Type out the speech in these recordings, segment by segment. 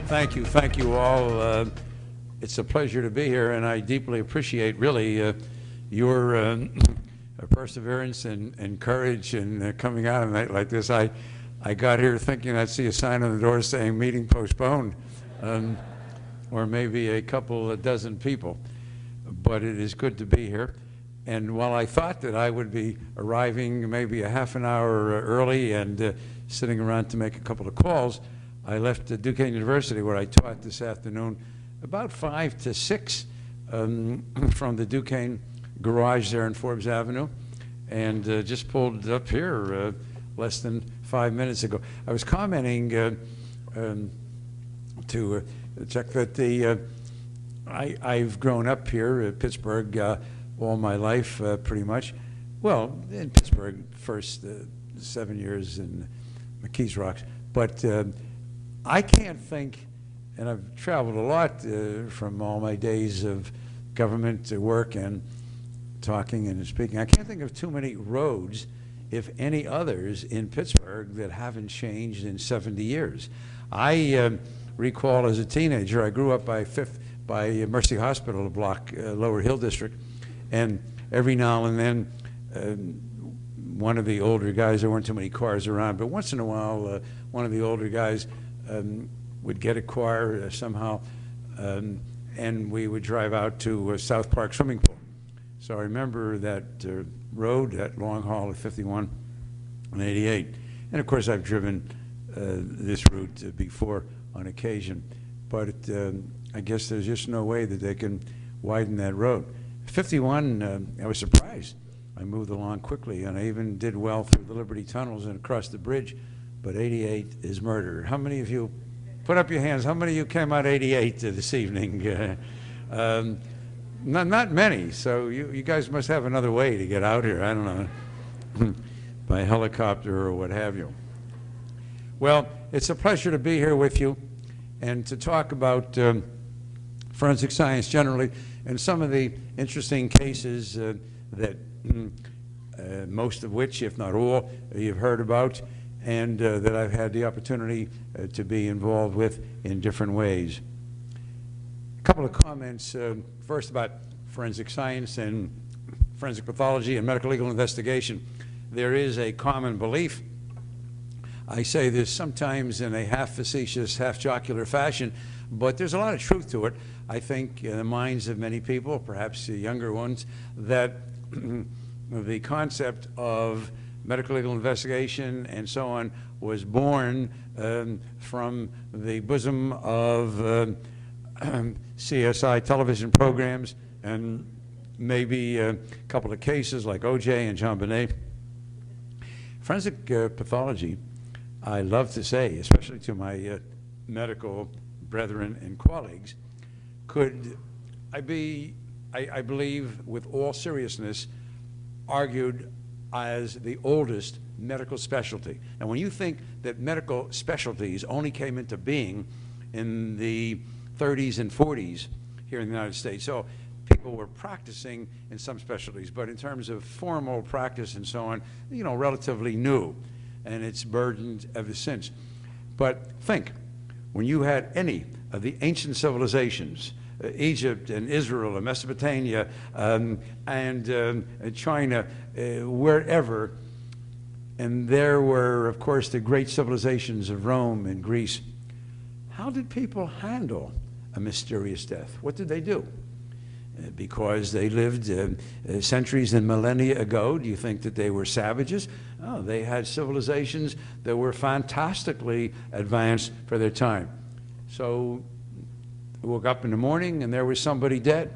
Thank you all. It's a pleasure to be here, and I deeply appreciate, really, your perseverance and courage in coming out of a night like this. I got here thinking I'd see a sign on the door saying meeting postponed, or maybe a couple of dozen people. But it is good to be here. And while I thought that I would be arriving maybe a half an hour early and sitting around to make a couple of calls, I left Duquesne University, where I taught this afternoon, about 5 to 6 from the Duquesne garage there on Forbes Avenue, and just pulled up here less than 5 minutes ago. I was commenting to check that I've grown up here at Pittsburgh all my life, pretty much. Well, in Pittsburgh, first 7 years in McKees Rocks, but I can't think, and I've traveled a lot from all my days of government work and talking and speaking. I can't think of too many roads, if any others, in Pittsburgh that haven't changed in 70 years. I recall as a teenager, I grew up by Mercy Hospital block, Lower Hill District, and every now and then one of the older guys, there weren't too many cars around, but once in a while one of the older guys would get a car somehow, and we would drive out to South Park swimming pool. So I remember that road, that long haul of 51 and 88. And of course I've driven this route before on occasion, but I guess there's just no way that they can widen that road. 51, I was surprised. I moved along quickly, and I even did well through the Liberty tunnels and across the bridge, but 88 is murder. How many of you, put up your hands, how many of you came out 88 this evening? Not many, so you guys must have another way to get out here, I don't know, by helicopter or what have you. Well, it's a pleasure to be here with you and to talk about forensic science generally and some of the interesting cases that most of which, if not all, you've heard about, and that I've had the opportunity to be involved with in different ways. A couple of comments first about forensic science and forensic pathology and medical legal investigation. There is a common belief, I say this sometimes in a half facetious, half jocular fashion, but there's a lot of truth to it. I think in the minds of many people, perhaps the younger ones, that the concept of medical legal investigation and so on was born from the bosom of CSI television programs and maybe a couple of cases like OJ and JonBen. Forensic pathology, I love to say, especially to my medical brethren and colleagues, could I believe with all seriousness, argued as the oldest medical specialty. And when you think that medical specialties only came into being in the 30s and 40s here in the United States, so people were practicing in some specialties, but in terms of formal practice and so on, you know, relatively new, and it's burdened ever since. But think, when you had any of the ancient civilizations, Egypt and Israel and Mesopotamia and China, wherever, and there were, of course, the great civilizations of Rome and Greece. How did people handle a mysterious death? What did they do? Because they lived centuries and millennia ago, do you think that they were savages? Oh, they had civilizations that were fantastically advanced for their time. So I woke up in the morning and there was somebody dead.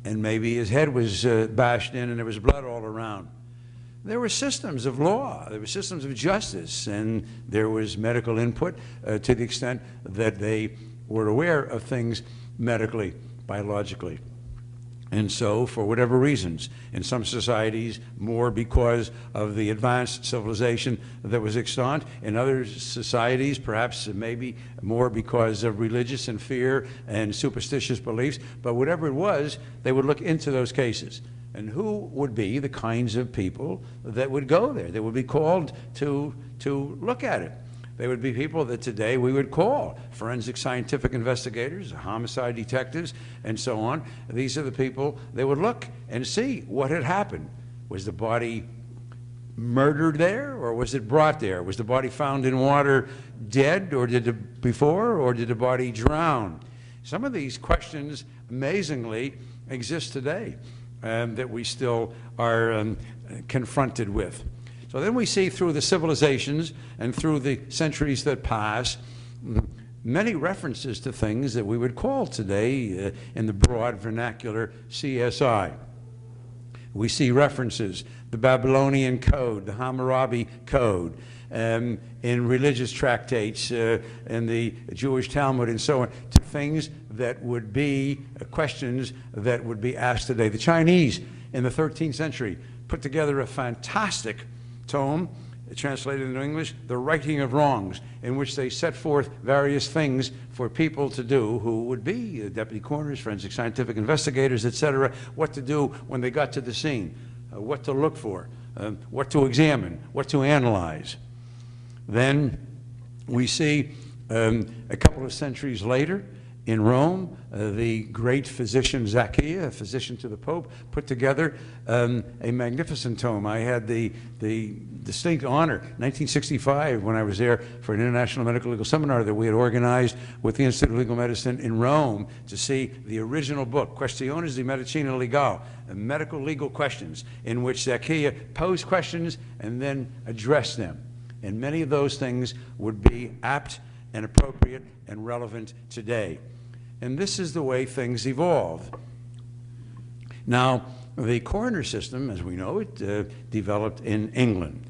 And maybe his head was bashed in and there was blood all around. There were systems of law, there were systems of justice, and there was medical input to the extent that they were aware of things medically, biologically. And so, for whatever reasons, in some societies, more because of the advanced civilization that was extant. In other societies, perhaps maybe more because of religious and fear and superstitious beliefs. But whatever it was, they would look into those cases. And who would be the kinds of people that would go there, that would be called to look at it? They would be people that today we would call forensic scientific investigators, homicide detectives, and so on. These are the people that would look and see what had happened. Was the body murdered there, or was it brought there? Was the body found in water dead, or did the body drown? Some of these questions, amazingly, exist today, that we still are confronted with. So then we see through the civilizations and through the centuries that pass, many references to things that we would call today, in the broad vernacular, CSI. We see references, the Babylonian Code, the Hammurabi Code, in religious tractates, in the Jewish Talmud, and so on, to things that would be questions that would be asked today. The Chinese in the 13th century put together a fantastic tome, translated into English, The Righting of Wrongs, in which they set forth various things for people to do who would be deputy coroners, forensic scientific investigators, etc., what to do when they got to the scene, what to look for, what to examine, what to analyze. Then we see a couple of centuries later in Rome, the great physician Zacchaeus, a physician to the Pope, put together a magnificent tome. I had the distinct honor, 1965, when I was there for an international medical legal seminar that we had organized with the Institute of Legal Medicine in Rome, to see the original book, Questiones di Medicina Legale, medical legal questions, in which Zacchaeus posed questions and then addressed them. And many of those things would be apt and appropriate and relevant today. And this is the way things evolve. Now, the coroner system, as we know it, developed in England.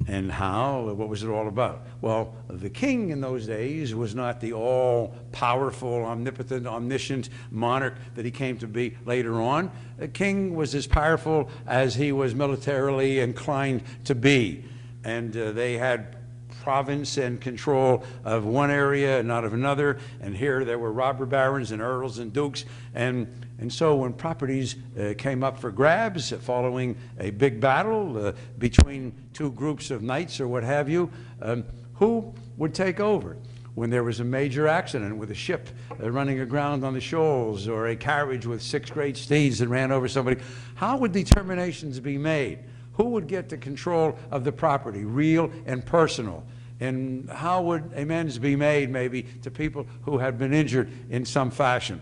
And how, what was it all about? Well, the king in those days was not the all-powerful, omnipotent, omniscient monarch that he came to be later on. The king was as powerful as he was militarily inclined to be. And they had province and control of one area and not of another, and here there were robber barons and earls and dukes, and so when properties came up for grabs following a big battle between two groups of knights or what have you, who would take over? When there was a major accident with a ship running aground on the shoals, or a carriage with 6 great steeds that ran over somebody, how would determinations be made? Who would get the control of the property, real and personal? And how would amends be made, maybe, to people who had been injured in some fashion?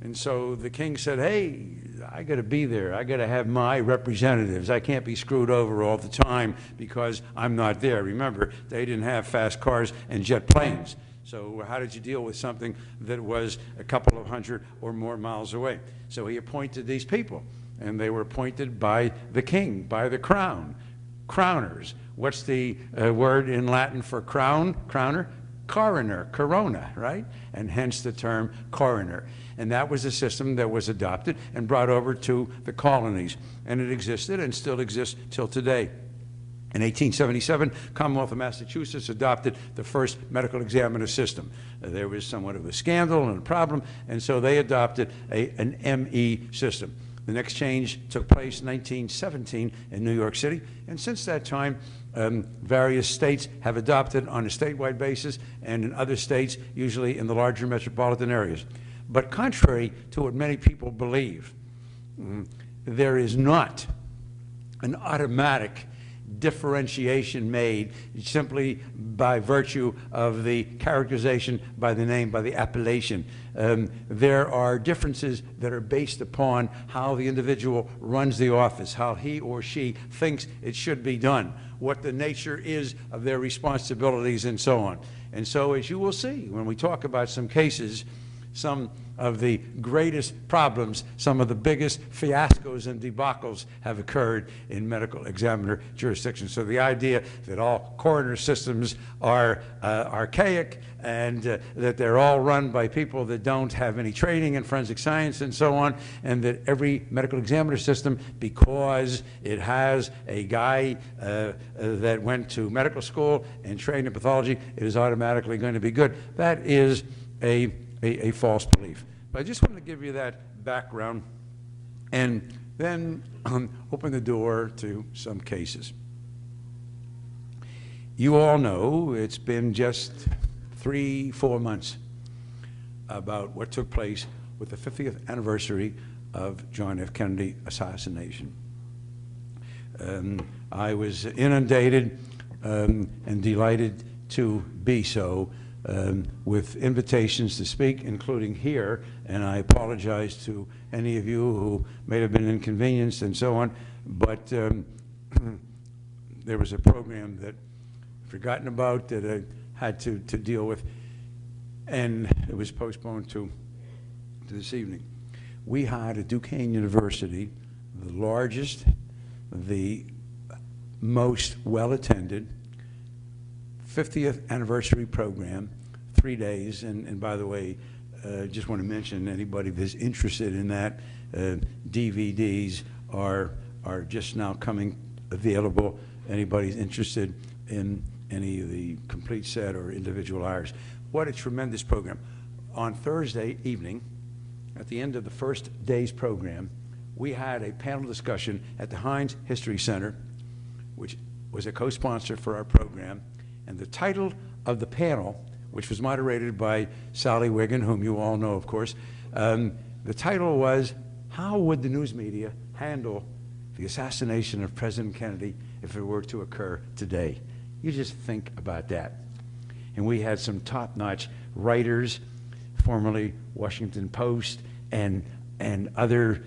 And so the king said, hey, I got to be there. I got to have my representatives. I can't be screwed over all the time because I'm not there. Remember, they didn't have fast cars and jet planes. So how did you deal with something that was a couple of hundred or more miles away? So he appointed these people, and they were appointed by the king, by the crown. Crowners. What's the word in Latin for crown? Crowner? Coroner, corona, right? And hence the term coroner. And that was a system that was adopted and brought over to the colonies. And it existed and still exists till today. In 1877, Commonwealth of Massachusetts adopted the first medical examiner system. There was somewhat of a scandal and a problem, and so they adopted an ME system. The next change took place in 1917 in New York City, and since that time, various states have adopted on a statewide basis, and in other states, usually in the larger metropolitan areas. But contrary to what many people believe, there is not an automatic differentiation made simply by virtue of the characterization by the name, by the appellation. There are differences that are based upon how the individual runs the office, how he or she thinks it should be done, what the nature is of their responsibilities, and so on. And so, as you will see when we talk about some cases, some of the greatest problems, some of the biggest fiascos and debacles have occurred in medical examiner jurisdictions. So the idea that all coroner systems are archaic and that they're all run by people that don't have any training in forensic science and so on, and that every medical examiner system, because it has a guy that went to medical school and trained in pathology, it is automatically going to be good. That is a false belief. But I just want to give you that background and then open the door to some cases. You all know it's been just 3-4 months about what took place with the 50th anniversary of John F. Kennedy assassination. I was inundated and delighted to be so with invitations to speak, including here, and I apologize to any of you who may have been inconvenienced and so on, but there was a program that I'd forgotten about that I had to deal with, and it was postponed to this evening. We had at Duquesne University the largest, the most well-attended 50th anniversary program, 3 days, and by the way, just want to mention anybody that's interested in that, DVDs are just now coming available. Anybody's interested in any of the complete set or individual hours. What a tremendous program. On Thursday evening, at the end of the first day's program, we had a panel discussion at the Heinz History Center, which was a co-sponsor for our program, and the title of the panel, which was moderated by Sally Wiggin, whom you all know, of course, the title was, "How would the news media handle the assassination of President Kennedy if it were to occur today?" You just think about that. And we had some top-notch writers, formerly Washington Post, and other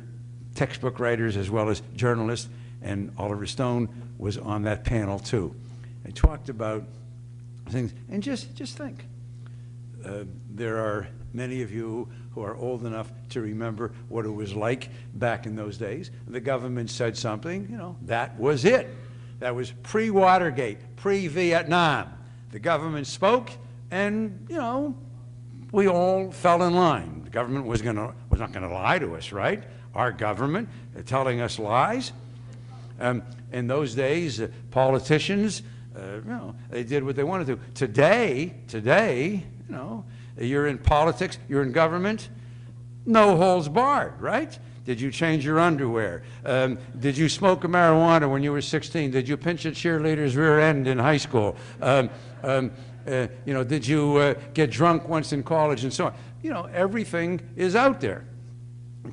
textbook writers, as well as journalists, and Oliver Stone was on that panel too. They talked about things, and just think. There are many of you who are old enough to remember what it was like back in those days. The government said something, you know, that was it. That was pre-Watergate, pre-Vietnam. The government spoke, and, you know, we all fell in line. The government was not going to lie to us, right? Our government telling us lies. In those days, politicians, you know, they did what they wanted to. Today, you know, you're in politics, you're in government, no holds barred, right? Did you change your underwear? Did you smoke a marijuana when you were 16? Did you pinch a cheerleader's rear end in high school? You know, did you get drunk once in college and so on? You know, everything is out there.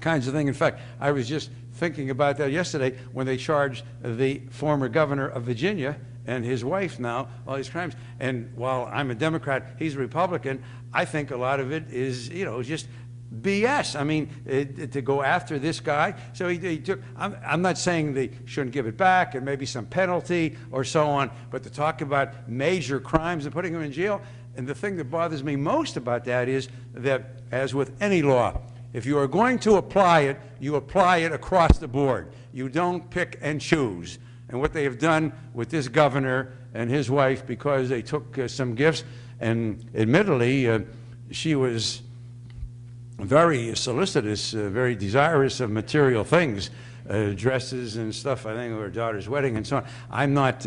Kinds of thing. In fact, I was just thinking about that yesterday when they charged the former governor of Virginia and his wife now all these crimes. And while I'm a Democrat, he's a Republican, I think a lot of it is, you know, just BS. I mean, to go after this guy. So he took, I'm not saying they shouldn't give it back and maybe some penalty or so on, but to talk about major crimes and putting him in jail. And the thing that bothers me most about that is that, as with any law, if you are going to apply it, you apply it across the board. You don't pick and choose. And what they have done with this governor and his wife, because they took some gifts, and admittedly, she was very solicitous, very desirous of material things, dresses and stuff, I think, of her daughter's wedding and so on. I'm not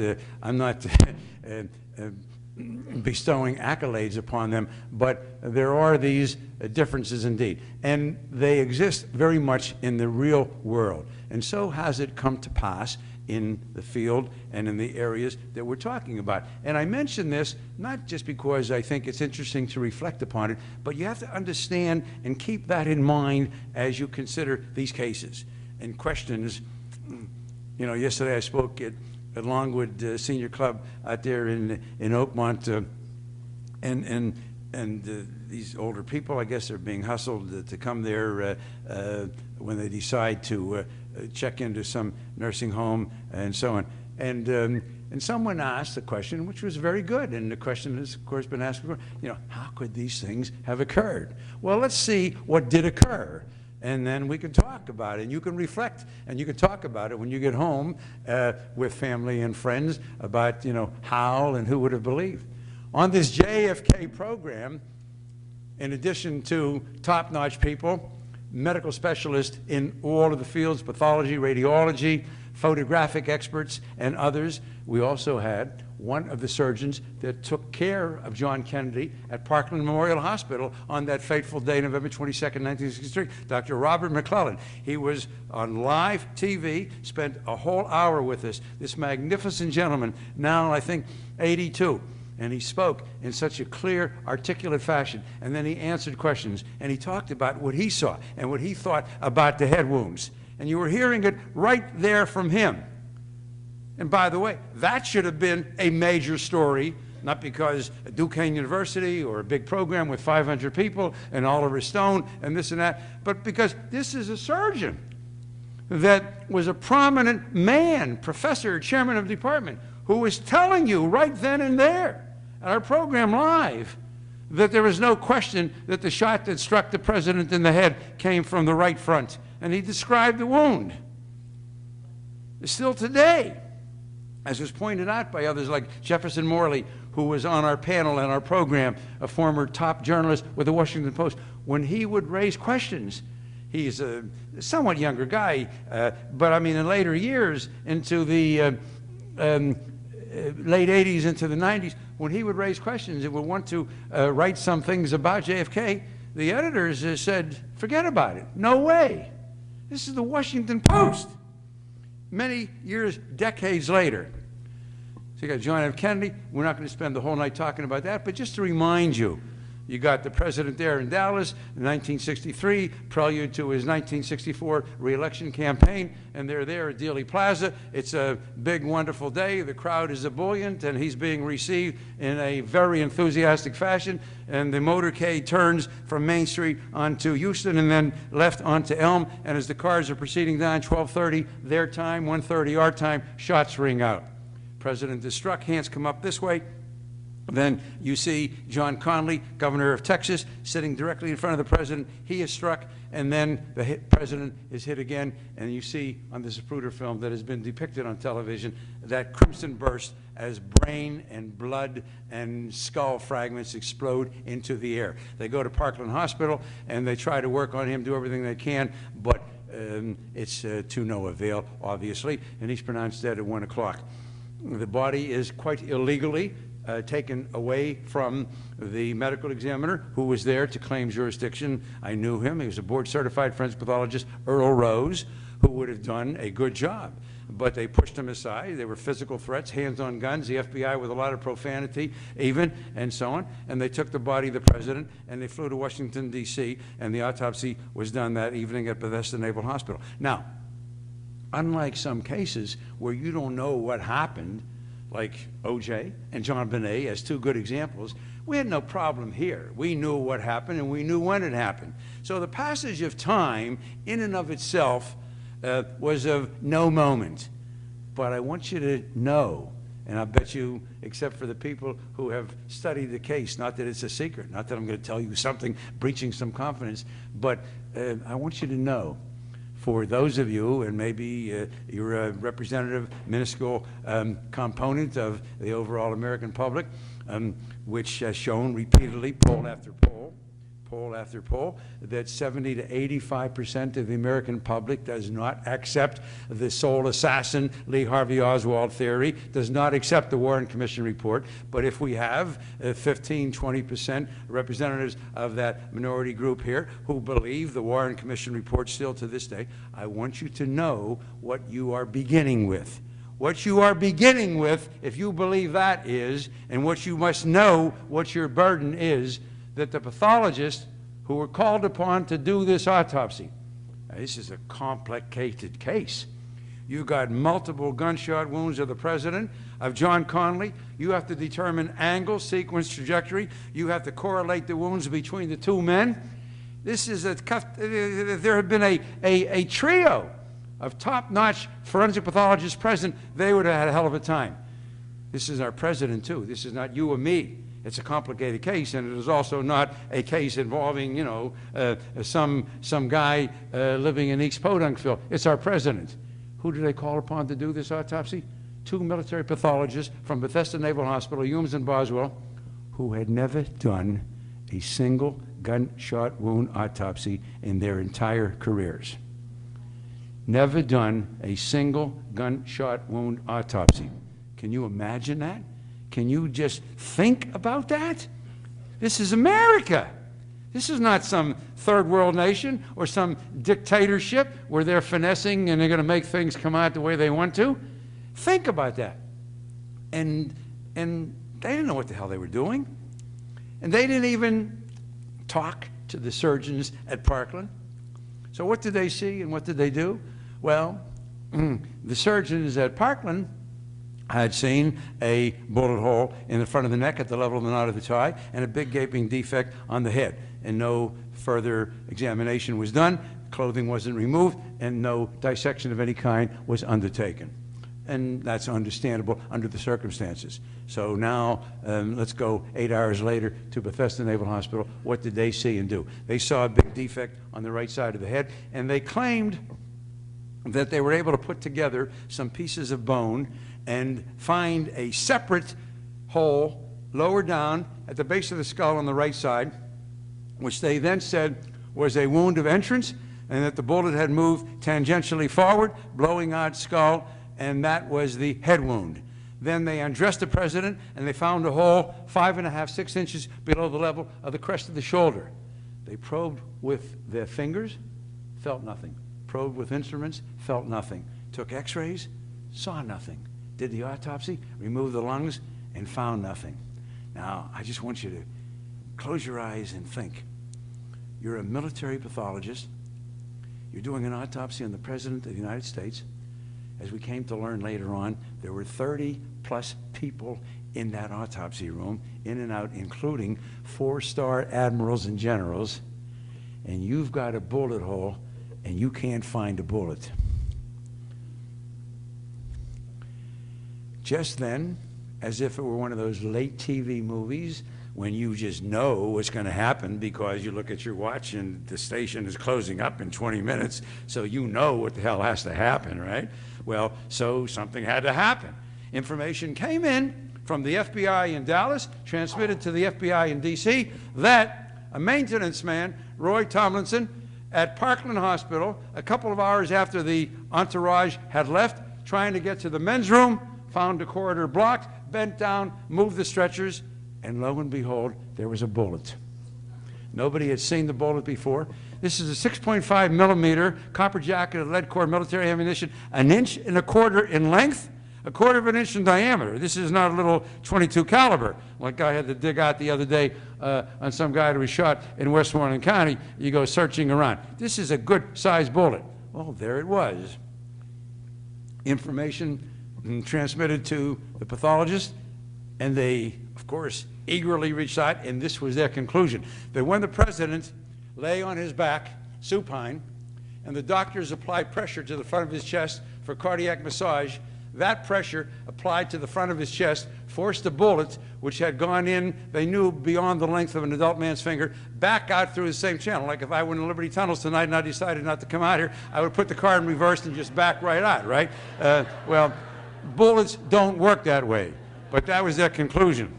bestowing accolades upon them, but there are these differences indeed. And they exist very much in the real world. And so has it come to pass in the field and in the areas that we're talking about. And I mention this not just because I think it's interesting to reflect upon it, but you have to understand and keep that in mind as you consider these cases and questions. You know, yesterday I spoke at Longwood Senior Club out there in Oakmont, and these older people, I guess, are being hustled to come there when they decide to check into some nursing home and so on. And someone asked a question, which was very good, and the question has, of course, been asked before, you know, how could these things have occurred? Well, let's see what did occur, and then we can talk about it, and you can reflect, and you can talk about it when you get home with family and friends about, you know, how and who would have believed. On this JFK program, in addition to top-notch people, medical specialists in all of the fields, pathology, radiology, photographic experts, and others. We also had one of the surgeons that took care of John Kennedy at Parkland Memorial Hospital on that fateful day, November 22nd, 1963, Dr. Robert McClellan. He was on live TV, spent a whole hour with us, this magnificent gentleman, now I think 82. And he spoke in such a clear, articulate fashion. And then he answered questions. And he talked about what he saw and what he thought about the head wounds. And you were hearing it right there from him. And by the way, that should have been a major story, not because Duquesne University or a big program with 500 people and Oliver Stone and this and that, but because this is a surgeon that was a prominent man, professor, chairman of the department, who was telling you right then and there at our program live that there was no question that the shot that struck the president in the head came from the right front. And he described the wound. Still today, as was pointed out by others like Jefferson Morley, who was on our panel and our program, a former top journalist with the Washington Post, when he would raise questions, he's a somewhat younger guy, but I mean in later years, into the late 80s into the 90s, when he would raise questions and would want to write some things about JFK, the editors said, forget about it, no way. This is the Washington Post. Many years, decades later. So you got John F. Kennedy. We're not going to spend the whole night talking about that, but just to remind you, you got the president there in Dallas in 1963, prelude to his 1964 re-election campaign, and they're there at Dealey Plaza. It's a big, wonderful day. The crowd is ebullient, and he's being received in a very enthusiastic fashion, and the motorcade turns from Main Street onto Houston and then left onto Elm, and as the cars are proceeding down, 12:30 their time, 1:30 our time, shots ring out. President is struck, hands come up this way. Then you see John Connally, governor of Texas, sitting directly in front of the president. He is struck, and then the president is hit again. And you see on the Zapruder film that has been depicted on television that crimson burst as brain and blood and skull fragments explode into the air. They go to Parkland Hospital, and they try to work on him, do everything they can, but it's to no avail, obviously, and he's pronounced dead at 1 o'clock. The body is quite illegally taken away from the medical examiner who was there to claim jurisdiction. I knew him. He was a board-certified forensic pathologist, Earl Rose, who would have done a good job. But they pushed him aside. There were physical threats, hands on guns, the FBI with a lot of profanity even, and so on. And they took the body of the president, and they flew to Washington, D.C., and the autopsy was done that evening at Bethel Naval Hospital. Now, unlike some cases where you don't know what happened, like O.J. and JonBen as two good examples, we had no problem here. We knew what happened, and we knew when it happened. So the passage of time in and of itself was of no moment. But I want you to know, and I bet you, except for the people who have studied the case, not that it's a secret, not that I'm going to tell you something breaching some confidence, but I want you to know, for those of you, and maybe you're a representative, minuscule component of the overall American public, which has shown repeatedly, poll after poll, that 70 to 85% of the American public does not accept the sole assassin, Lee Harvey Oswald theory, does not accept the Warren Commission report. But if we have 15, 20% representatives of that minority group here who believe the Warren Commission report still to this day, I want you to know what you are beginning with. What you are beginning with, if you believe that is, and what you must know what your burden is, that the pathologists who were called upon to do this autopsy, now this is a complicated case. You got multiple gunshot wounds of the president, of John Connally. You have to determine angle, sequence, trajectory. You have to correlate the wounds between the two men. This is there have been a trio of top-notch forensic pathologists present. They would have had a hell of a time. This is our president, too. This is not you or me. It's a complicated case, and it is also not a case involving, you know, some guy living in East Podunkville. It's our president. Who did they call upon to do this autopsy? Two military pathologists from Bethesda Naval Hospital, Humes and Boswell, who had never done a single gunshot wound autopsy in their entire careers. never done a single gunshot wound autopsy. Can you imagine that? Can you just think about that? This is America. This is not some third world nation or some dictatorship where they're finessing and they're going to make things come out the way they want to. Think about that. And they didn't know what the hell they were doing. And they didn't even talk to the surgeons at Parkland. So what did they see and what did they do? Well, the surgeons at Parkland had seen a bullet hole in the front of the neck at the level of the knot of the tie and a big gaping defect on the head. And no further examination was done, clothing wasn't removed, and no dissection of any kind was undertaken. And that's understandable under the circumstances. So now, let's go 8 hours later to Bethesda Naval Hospital. What did they see and do? They saw a big defect on the right side of the head, and they claimed that they were able to put together some pieces of bone and find a separate hole lower down at the base of the skull on the right side, which they then said was a wound of entrance, and that the bullet had moved tangentially forward, blowing out skull, and that was the head wound. Then they undressed the president, and they found a hole 5.5, 6 inches below the level of the crest of the shoulder. They probed with their fingers, felt nothing. Probed with instruments, felt nothing. Took x-rays, saw nothing. Did the autopsy, removed the lungs, and found nothing. Now, I just want you to close your eyes and think. You're a military pathologist. You're doing an autopsy on the President of the United States. As we came to learn later on, there were 30-plus people in that autopsy room, in and out, including 4-star admirals and generals. And you've got a bullet hole, and you can't find a bullet. Just then, as if it were one of those late TV movies when you just know what's going to happen because you look at your watch and the station is closing up in 20 minutes, so you know what the hell has to happen, right? Well, so something had to happen. Information came in from the FBI in Dallas, transmitted to the FBI in D.C., that a maintenance man, Roy Tomlinson, at Parkland Hospital, a couple of hours after the entourage had left, trying to get to the men's room, found the corridor blocked, bent down, moved the stretchers, and lo and behold, there was a bullet. Nobody had seen the bullet before. This is a 6.5 millimeter copper jacketed lead core military ammunition, 1.25 inches in length, 1/4 inch in diameter. This is not a little .22 caliber like I had to dig out the other day on some guy who was shot in Westmoreland County. You go searching around. This is a good sized bullet. Well, there it was. Information transmitted to the pathologist, and they, of course, eagerly reached out, and this was their conclusion, that when the president lay on his back, supine, and the doctors applied pressure to the front of his chest for cardiac massage, that pressure applied to the front of his chest forced the bullet, which had gone in, they knew, beyond the length of an adult man's finger, back out through the same channel. Like if I went in Liberty Tunnels tonight and I decided not to come out here, I would put the car in reverse and just back right out, right? Well, bullets don't work that way, but that was their conclusion.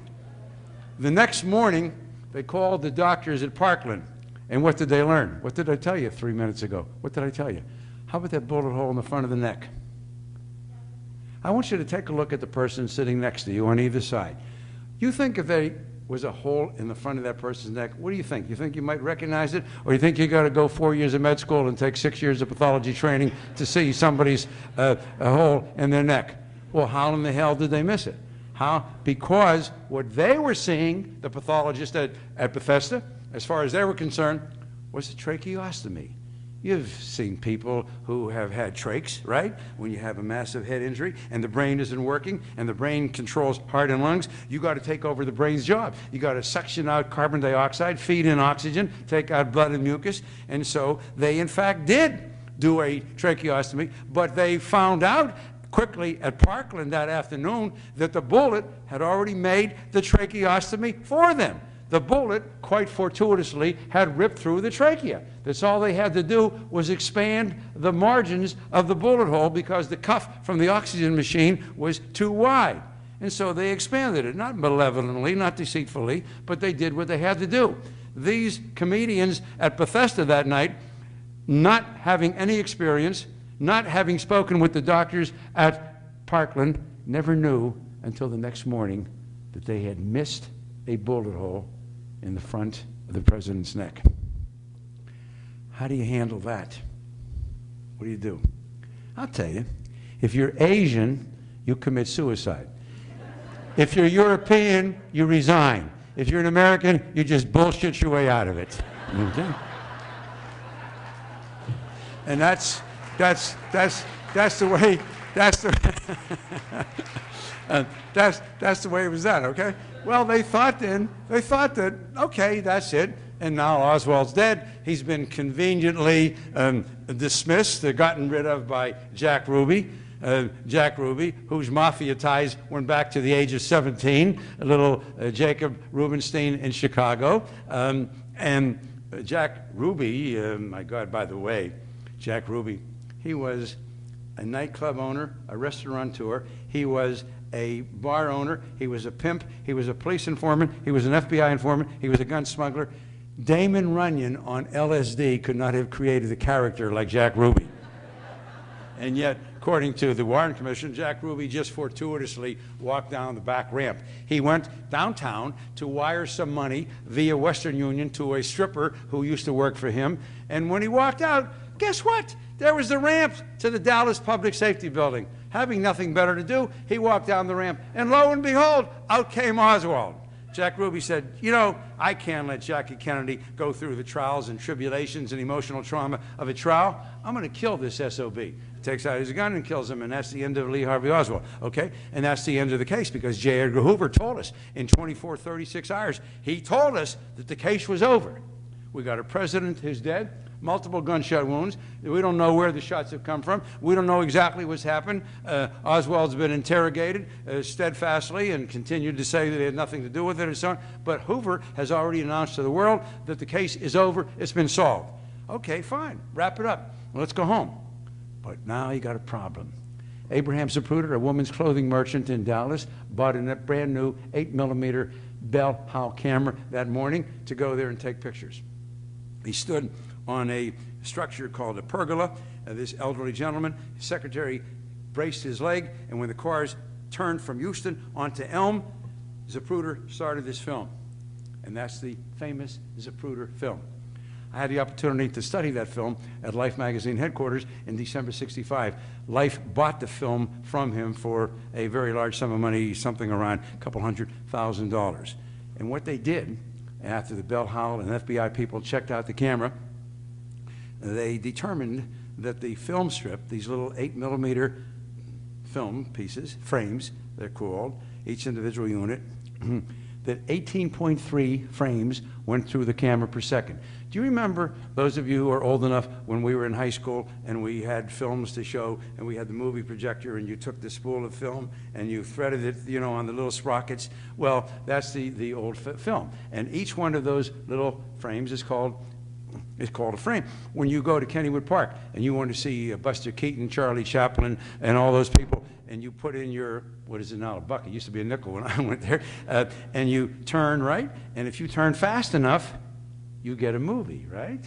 The next morning, they called the doctors at Parkland, and what did they learn? What did I tell you 3 minutes ago? What did I tell you? How about that bullet hole in the front of the neck? I want you to take a look at the person sitting next to you on either side. You think if there was a hole in the front of that person's neck, what do you think? You think you might recognize it? Or you think you got to go 4 years of med school and take 6 years of pathology training to see somebody's a hole in their neck? Well, how in the hell did they miss it? How? Because what they were seeing, the pathologist at Bethesda, as far as they were concerned, was a tracheostomy. You've seen people who have had trachs, right? When you have a massive head injury and the brain isn't working and the brain controls heart and lungs, you got to take over the brain's job. You got to suction out carbon dioxide, feed in oxygen, take out blood and mucus. And so they, in fact, did do a tracheostomy, but they found out quickly at Parkland that afternoon that the bullet had already made the tracheostomy for them. The bullet, quite fortuitously, had ripped through the trachea. That's all they had to do was expand the margins of the bullet hole because the cuff from the oxygen machine was too wide. And so they expanded it, not malevolently, not deceitfully, but they did what they had to do. These comedians at Bethesda that night, not having any experience, not having spoken with the doctors at Parkland, never knew until the next morning that they had missed a bullet hole in the front of the president's neck. How do you handle that? What do you do? I'll tell you. If you're Asian, you commit suicide. If you're European, you resign. If you're an American, you just bullshit your way out of it. Okay? And that's the way that's the way it was done. Okay. Well, they thought that okay, that's it. And now Oswald's dead. He's been conveniently dismissed, gotten rid of by Jack Ruby. Jack Ruby, whose mafia ties went back to the age of 17, a little Jacob Rubenstein in Chicago. And Jack Ruby, my God, by the way, Jack Ruby, he was a nightclub owner, a restaurateur. He was a bar owner. He was a pimp. He was a police informant. He was an FBI informant. He was a gun smuggler. Damon Runyon on LSD could not have created a character like Jack Ruby. And yet, according to the Warren Commission, Jack Ruby just fortuitously walked down the back ramp. He went downtown to wire some money via Western Union to a stripper who used to work for him. And when he walked out, guess what? There was the ramp to the Dallas Public Safety Building. Having nothing better to do, he walked down the ramp, and lo and behold, out came Oswald. Jack Ruby said, you know, I can't let Jackie Kennedy go through the trials and tribulations and emotional trauma of a trial. I'm going to kill this SOB. Takes out his gun and kills him, and that's the end of Lee Harvey Oswald, okay? And that's the end of the case, because J. Edgar Hoover told us in 24, 36 hours, he told us that the case was over. We got a president who's dead, multiple gunshot wounds. We don't know where the shots have come from. We don't know exactly what's happened. Oswald's been interrogated steadfastly and continued to say that he had nothing to do with it and so on. But Hoover has already announced to the world that the case is over. It's been solved. Okay, fine. Wrap it up. Let's go home. But now you got a problem. Abraham Zapruder, a woman's clothing merchant in Dallas, bought a brand new 8mm Bell Howell camera that morning to go there and take pictures. He stood on a structure called a pergola. This elderly gentleman, his secretary, braced his leg, and when the cars turned from Houston onto Elm, Zapruder started this film. And that's the famous Zapruder film. I had the opportunity to study that film at Life magazine headquarters in December '65. Life bought the film from him for a very large sum of money, something around a couple $100,000. And what they did, after the Bell Howell and FBI people checked out the camera, they determined that the film strip, these little 8mm film pieces, frames, they're called, each individual unit, that 18.3 frames went through the camera per second. Do you remember, those of you who are old enough, when we were in high school and we had films to show and we had the movie projector and you took the spool of film and you threaded it, you know, on the little sprockets? Well, that's the old film. And each one of those little frames is called a frame. When you go to Kennywood Park and you want to see Buster Keaton, Charlie Chaplin, and all those people, and you put in your, what is it now, a buck? It used to be a nickel when I went there, and you turn right, and if you turn fast enough, you get a movie, right?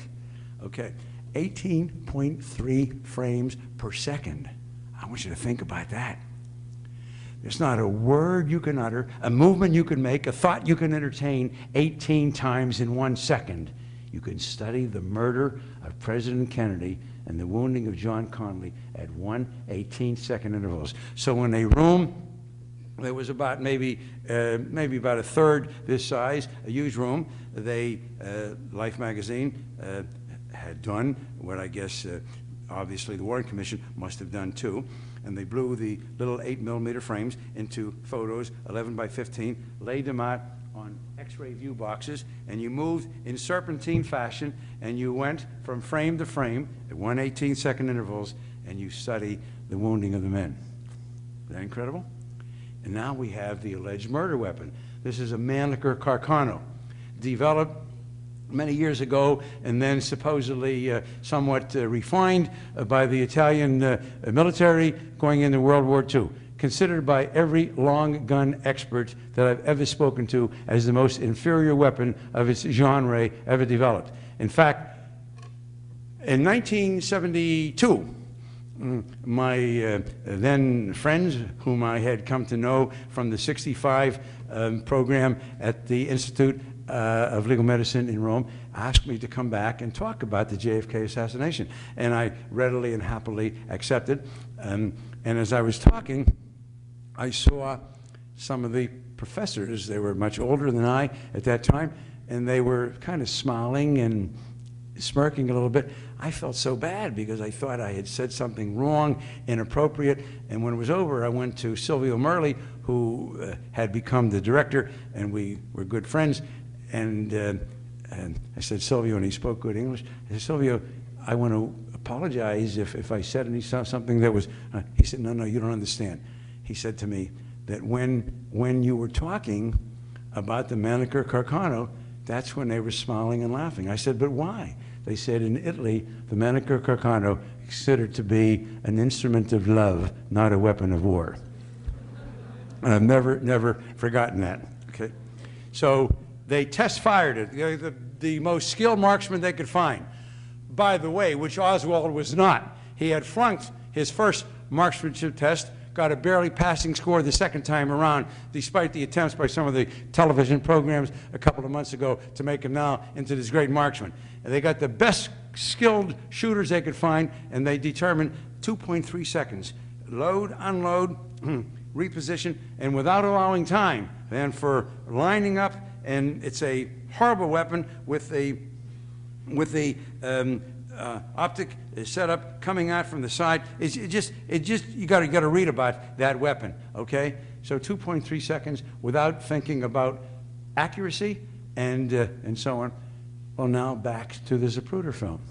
Okay, 18.3 frames per second. I want you to think about that. There's not a word you can utter, a movement you can make, a thought you can entertain 18 times in 1 second. You can study the murder of President Kennedy and the wounding of John Connally at 1/18-second intervals. So in a room, there was about maybe about a third this size, a huge room. They, Life magazine, had done what I guess obviously the Warren Commission must have done too, and they blew the little 8mm frames into photos, 11 by 15, laid them out on X-ray view boxes, and you moved in serpentine fashion, and you went from frame to frame at 1/18-second intervals, and you study the wounding of the men. Isn't that incredible? And now we have the alleged murder weapon. This is a Mannlicher Carcano, developed many years ago and then supposedly somewhat refined by the Italian military going into World War II. Considered by every long gun expert that I've ever spoken to as the most inferior weapon of its genre ever developed. In fact, in 1972, my then friends, whom I had come to know from the 65 program at the Institute of Legal Medicine in Rome, asked me to come back and talk about the JFK assassination. And I readily and happily accepted. And as I was talking, I saw some of the professors. They were much older than I at that time, and they were kind of smiling and smirking a little bit. I felt so bad because I thought I had said something wrong, inappropriate, and when it was over, I went to Silvio Merli, who had become the director, and we were good friends, and I said, Silvio, and he spoke good English, I said, Silvio, I want to apologize if I said something that was, he said, no, you don't understand. He said to me that when you were talking about the Manicure Carcano, that's when they were smiling and laughing. I said, but why? They said in Italy, the Manicure Carcano is considered to be an instrument of love, not a weapon of war. And I've never forgotten that. Okay, so they test-fired it, the most skilled marksman they could find. By the way, which Oswald was not. He had flunked his first marksmanship test, got a barely passing score the second time around, despite the attempts by some of the television programs a couple of months ago to make him now into this great marksman. And they got the best skilled shooters they could find, and they determined 2.3 seconds. Load, unload, reposition, and without allowing time then for lining up, and it's a horrible weapon with the optic setup coming out from the side. You got to read about that weapon, okay? So 2.3 seconds without thinking about accuracy and so on. Well, now back to the Zapruder film.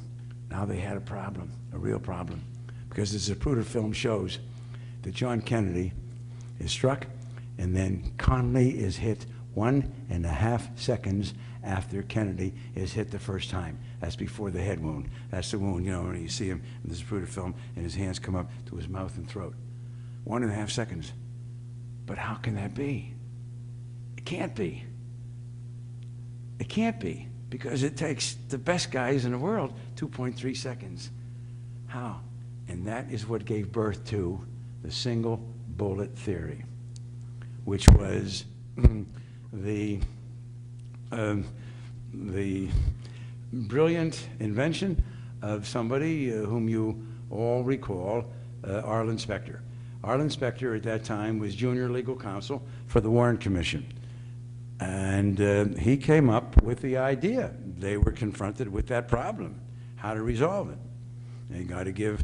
Now they had a problem, a real problem, because the Zapruder film shows that John Kennedy is struck, and then Connally is hit 1.5 seconds after Kennedy is hit the first time. That's before the head wound. That's the wound, you know, when you see him in the Zapruder film and his hands come up to his mouth and throat. 1.5 seconds. But how can that be? It can't be. It can't be, because it takes the best guys in the world 2.3 seconds. How? And that is what gave birth to the single bullet theory, which was the brilliant invention of somebody whom you all recall, Arlen Specter. Arlen Specter at that time was junior legal counsel for the Warren Commission. And he came up with the idea. They were confronted with that problem, how to resolve it. They got to give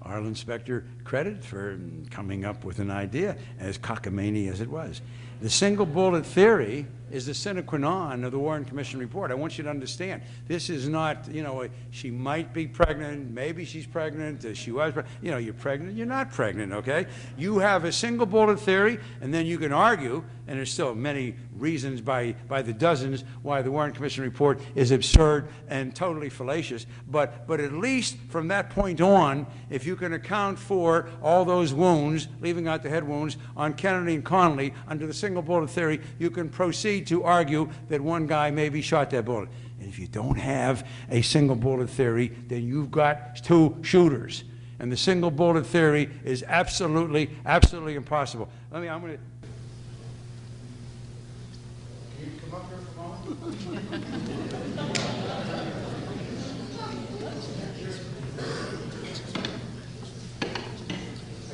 Arlen Specter credit for coming up with an idea, as cockamamie as it was. The single bullet theory is the sine qua non of the Warren Commission report. I want you to understand, this is not, you know, she might be pregnant, maybe she's pregnant, she was pregnant. You know, you're pregnant, you're not pregnant, okay? You have a single bullet theory, and then you can argue, and there's still many reasons by the dozens why the Warren Commission report is absurd and totally fallacious, but at least from that point on, if you can account for all those wounds, leaving out the head wounds, on Kennedy and Connally, under the single bullet theory, you can proceed to argue that one guy maybe shot that bullet. And if you don't have a single bullet theory, then you've got two shooters. And the single bullet theory is absolutely, absolutely impossible. I'm going to... Can you come up here for a moment?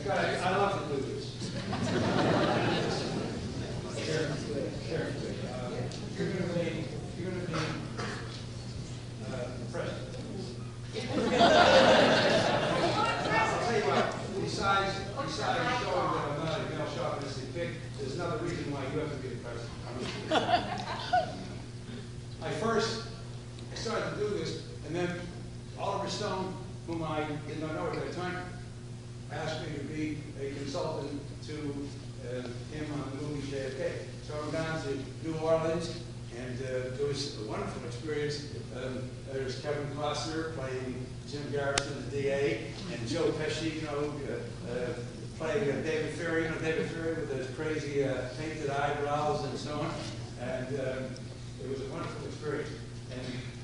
I love to do this. You're going to be president. I'll tell you what, besides showing that I'm not a male chauvinistic pig, there's another reason why you have to be the president. I started to do this, and then Oliver Stone, whom I did not know at that time, asked me to be a consultant to him on the movie JFK. So I went down to New Orleans, and it was a wonderful experience. There was Kevin Costner playing Jim Garrison, the DA, and Jo Kopechne, playing David Ferry, David Ferry with those crazy painted eyebrows and so on. And it was a wonderful experience. And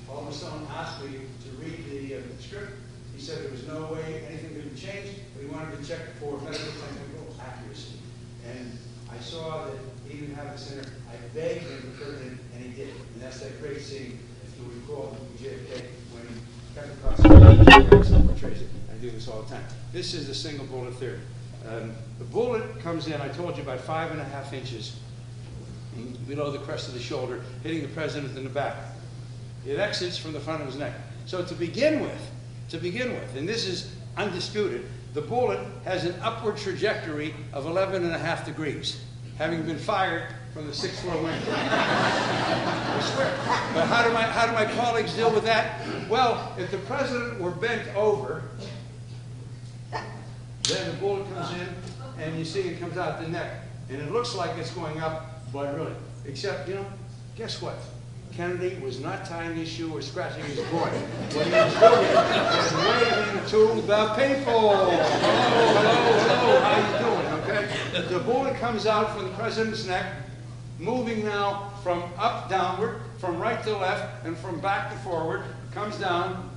Oliver Stone asked me to read the script. He He said there was no way anything could be changed, but he wanted to check for medical technical accuracy. And I saw that he didn't have this in there. I begged him to put it in, and he did. And that's that great scene, if you recall, JFK, when he cut across the portrays it. I do this all the time. This is the single bullet theory. The bullet comes in, I told you, about 5.5 inches below the crest of the shoulder, hitting the president in the back. It exits from the front of his neck. So to begin with, and this is undisputed, the bullet has an upward trajectory of 11.5 degrees, having been fired from the 6th floor window. I swear. But how do my colleagues deal with that? Well, if the president were bent over, then the bullet comes in, and you see it comes out the neck. And it looks like it's going up, but really, except, you know, guess what? Kennedy was not tying his shoe or scratching his groin. What he was doing was waving to the people. Hello, how you doing, okay? The bullet comes out from the president's neck, moving now from up downward, from right to left, and from back to forward, comes down.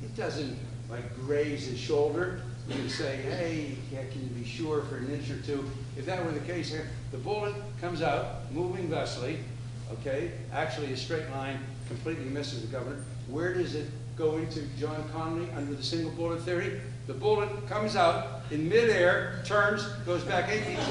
It doesn't, like, graze his shoulder. You can say, hey, can you be sure for an inch or two? If that were the case here, the bullet comes out, moving thusly, okay, actually a straight line, completely misses the governor. Where does it go into John Connally under the single bullet theory? The bullet comes out in midair, turns, goes back 18, 20,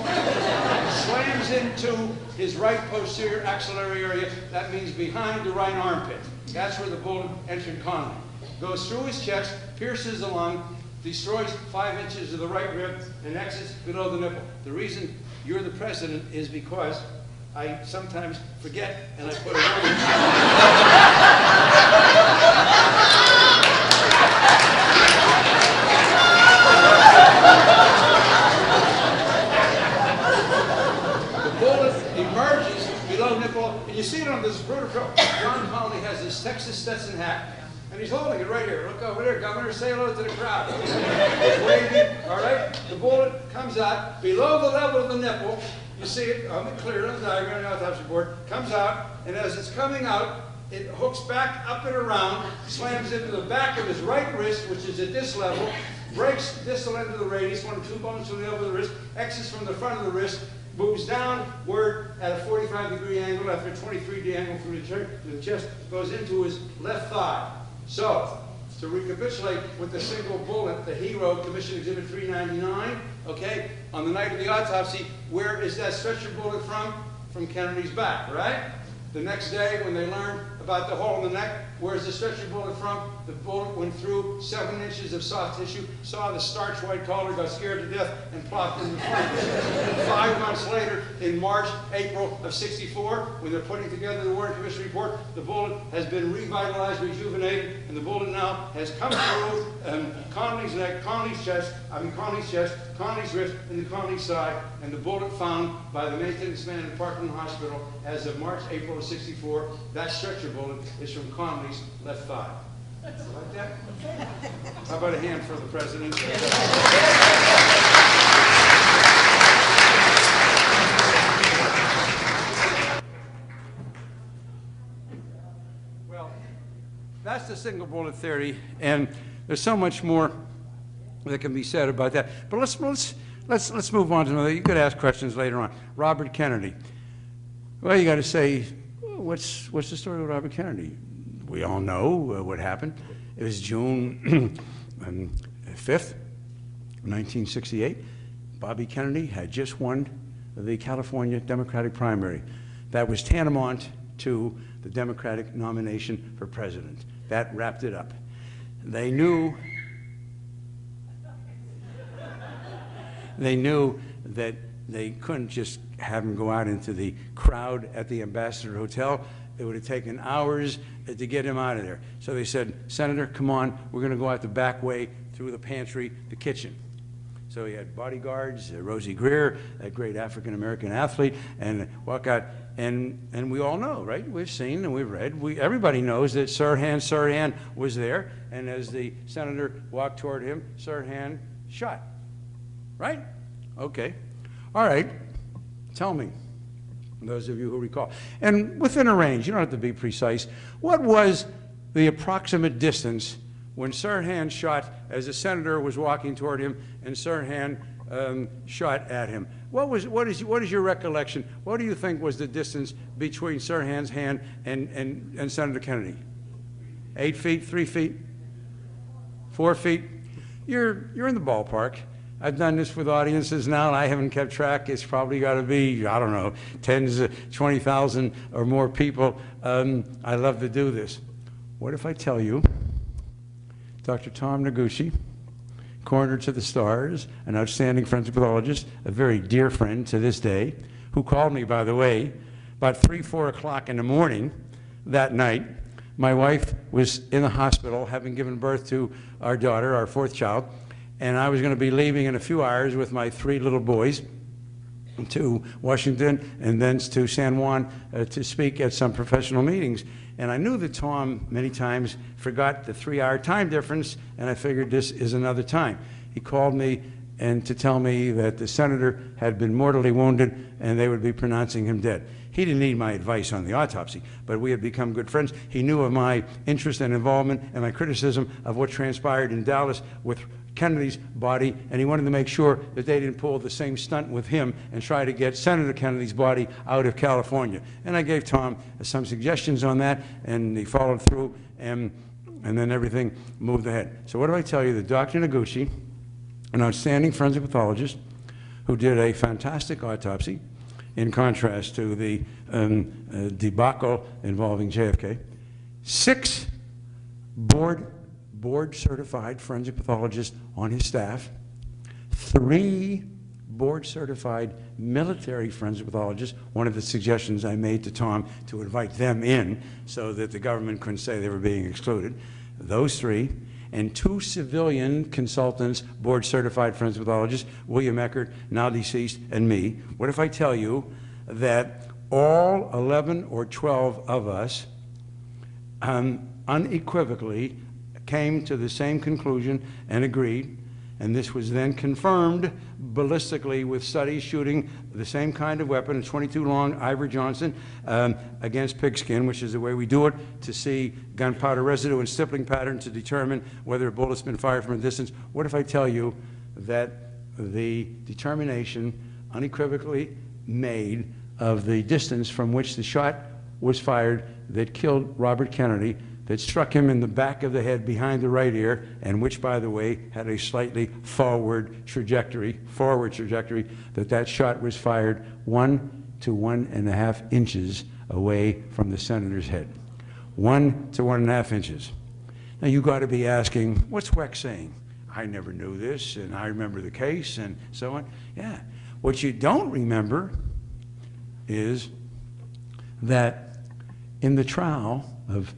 slams into his right posterior axillary area. That means behind the right armpit. That's where the bullet entered Connally. Goes through his chest, pierces the lung, destroys 5 inches of the right rib, and exits below the nipple. The reason you're the president is because I sometimes forget, and I put a warning. The bullet emerges below nipple, and you see it on this Zapruder film. John Connally has this Texas Stetson hat, and he's holding it right here. Look over there, Governor, say hello to the crowd. He's waving, all right? The bullet comes out below the level of the nipple. You see it on the clear on the diagram on the autopsy board, comes out, and as it's coming out, it hooks back up and around, slams into the back of his right wrist, which is at this level, breaks distal end of the radius, one of 2 bones from the elbow of the wrist, exits from the front of the wrist, moves downward at a 45-degree angle after a 23-degree angle from the chest, goes into his left thigh. So, to recapitulate with the single bullet, the hero, Commission Exhibit 399, okay, on the night of the autopsy, where is that stretcher bullet from? From Kennedy's back, right? The next day, when they learned about the hole in the neck, where's the stretcher bullet from? The bullet went through 7 inches of soft tissue, saw the starch white collar, got scared to death, and plopped in the front. 5 months later, in March, April of '64, when they're putting together the Warren Commission report, the bullet has been revitalized, rejuvenated, and the bullet now has come through Connally's neck, Connally's chest, Connally's wrist, and the Connally side, and the bullet found by the maintenance man at Parkland Hospital as of March, April of '64, that stretcher bullet is from Connally's left thigh. You like that? How about a hand for the president? Well, that's the single bullet theory, and there's so much more that can be said about that. But let's move on to another. You could ask questions later on. Robert Kennedy. Well, you got to say, what's the story with Robert Kennedy? We all know what happened. It was June 5th, 1968. Bobby Kennedy had just won the California Democratic primary. That was tantamount to the Democratic nomination for president. That wrapped it up. They knew that they couldn't just have him go out into the crowd at the Ambassador Hotel. It would have taken hours to get him out of there. So they said, Senator, come on, we're going to go out the back way through the pantry, the kitchen. So he had bodyguards, Rosie Greer, that great African-American athlete, and walk out. And we all know, right? We've seen and we've read. Everybody knows that Sirhan was there, and as the senator walked toward him, Sirhan shot. Right? Okay. All right. Tell me, those of you who recall. And within a range, you don't have to be precise, what was the approximate distance when Sirhan shot as the senator was walking toward him, and Sirhan shot at him. What is your recollection? What do you think was the distance between Sirhan's hand and Senator Kennedy? 8 feet, 3 feet, 4 feet? You're in the ballpark. I've done this with audiences now, and I haven't kept track. It's probably got to be, I don't know, tens of 20,000 or more people. I love to do this. What if I tell you Dr. Tom Noguchi, coroner to the stars, an outstanding forensic pathologist, a very dear friend to this day, who called me, by the way, about 3, 4 o'clock in the morning that night. My wife was in the hospital having given birth to our daughter, our 4th child, and I was going to be leaving in a few hours with my 3 little boys to Washington and then to San Juan to speak at some professional meetings. And I knew that Tom many times forgot the 3-hour time difference, and I figured this is another time. He called me and to tell me that the senator had been mortally wounded and they would be pronouncing him dead. He didn't need my advice on the autopsy, but we had become good friends. He knew of my interest and involvement and my criticism of what transpired in Dallas with Kennedy's body, and he wanted to make sure that they didn't pull the same stunt with him and try to get Senator Kennedy's body out of California. And I gave Tom some suggestions on that, and he followed through, and then everything moved ahead. So what do I tell you? That Dr. Noguchi, an outstanding forensic pathologist who did a fantastic autopsy, in contrast to the debacle involving JFK, 6 board-certified forensic pathologists on his staff, 3 board-certified military forensic pathologists. One of the suggestions I made to Tom to invite them in so that the government couldn't say they were being excluded. Those 3, and 2 civilian consultants, board-certified forensic pathologists, William Eckert, now deceased, and me. What if I tell you that all 11 or 12 of us unequivocally came to the same conclusion and agreed, and this was then confirmed ballistically with studies shooting the same kind of weapon, a .22 long Ivory Johnson, against pigskin, which is the way we do it, to see gunpowder residue and stippling pattern to determine whether a bullet's been fired from a distance. What if I tell you that the determination unequivocally made of the distance from which the shot was fired that killed Robert Kennedy, that struck him in the back of the head behind the right ear, and which, by the way, had a slightly forward trajectory, that shot was fired 1 to 1.5 inches away from the senator's head. 1 to 1.5 inches. Now you got to be asking, what's Wecht saying? I never knew this, and I remember the case, and so on. Yeah. What you don't remember is that in the trial of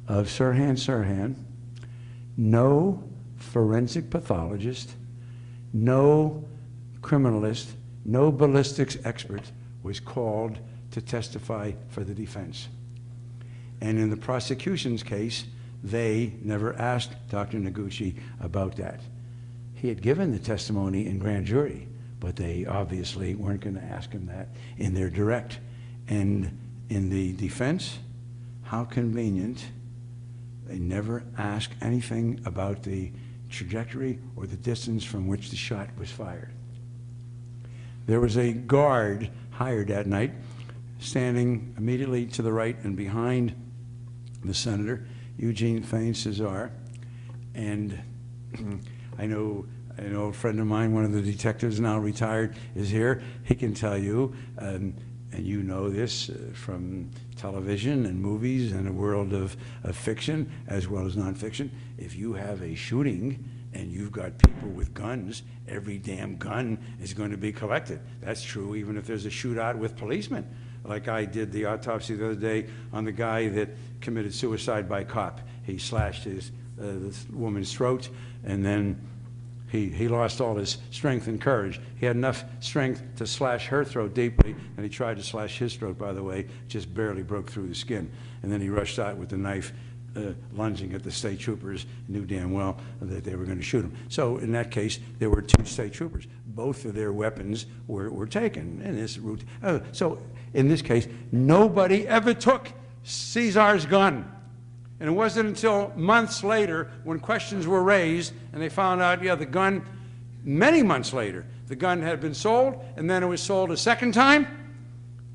Sirhan, no forensic pathologist, no criminalist, no ballistics expert was called to testify for the defense. And in the prosecution's case, they never asked Dr. Noguchi about that. He had given the testimony in grand jury, but they obviously weren't going to ask him that in their direct. And in the defense, how convenient, they never asked anything about the trajectory or the distance from which the shot was fired. There was a guard hired that night, standing immediately to the right and behind the senator, Eugene Fain Cesar. And I know an old friend of mine, one of the detectives now retired, is here. He can tell you, and you know this from television and movies and a world of fiction as well as nonfiction. If you have a shooting and you've got people with guns, every damn gun is going to be collected. That's true even if there's a shootout with policemen. Like I did the autopsy the other day on the guy that committed suicide by cop. He slashed this woman's throat, and then he lost all his strength and courage. He had enough strength to slash her throat deeply, and he tried to slash his throat, by the way, just barely broke through the skin. And then he rushed out with the knife, lunging at the state troopers, knew damn well that they were going to shoot him. So in that case, there were 2 state troopers. Both of their weapons were taken in this route. So in this case, nobody ever took Cesar's gun. And it wasn't until months later when questions were raised and they found out, yeah, the gun, many months later, the gun had been sold, and then it was sold a second time.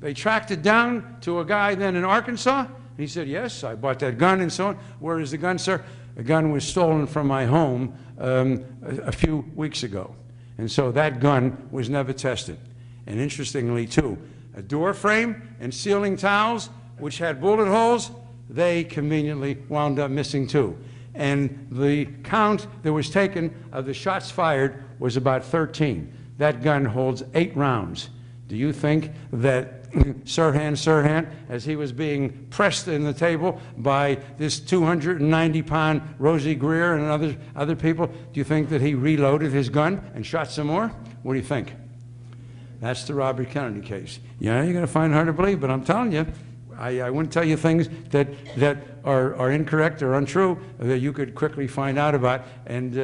They tracked it down to a guy then in Arkansas. And he said, yes, I bought that gun and so on. Where is the gun, sir? The gun was stolen from my home a few weeks ago. And so that gun was never tested. And interestingly, too, a door frame and ceiling tiles, which had bullet holes, they conveniently wound up missing too. And the count that was taken of the shots fired was about 13. That gun holds 8 rounds. Do you think that Sirhan, as he was being pressed in the table by this 290-pound Rosie Greer and other people, do you think that he reloaded his gun and shot some more? What do you think? That's the Robert Kennedy case. Yeah, you're going to find it hard to believe, but I'm telling you, I wouldn't tell you things that are incorrect or untrue that you could quickly find out about and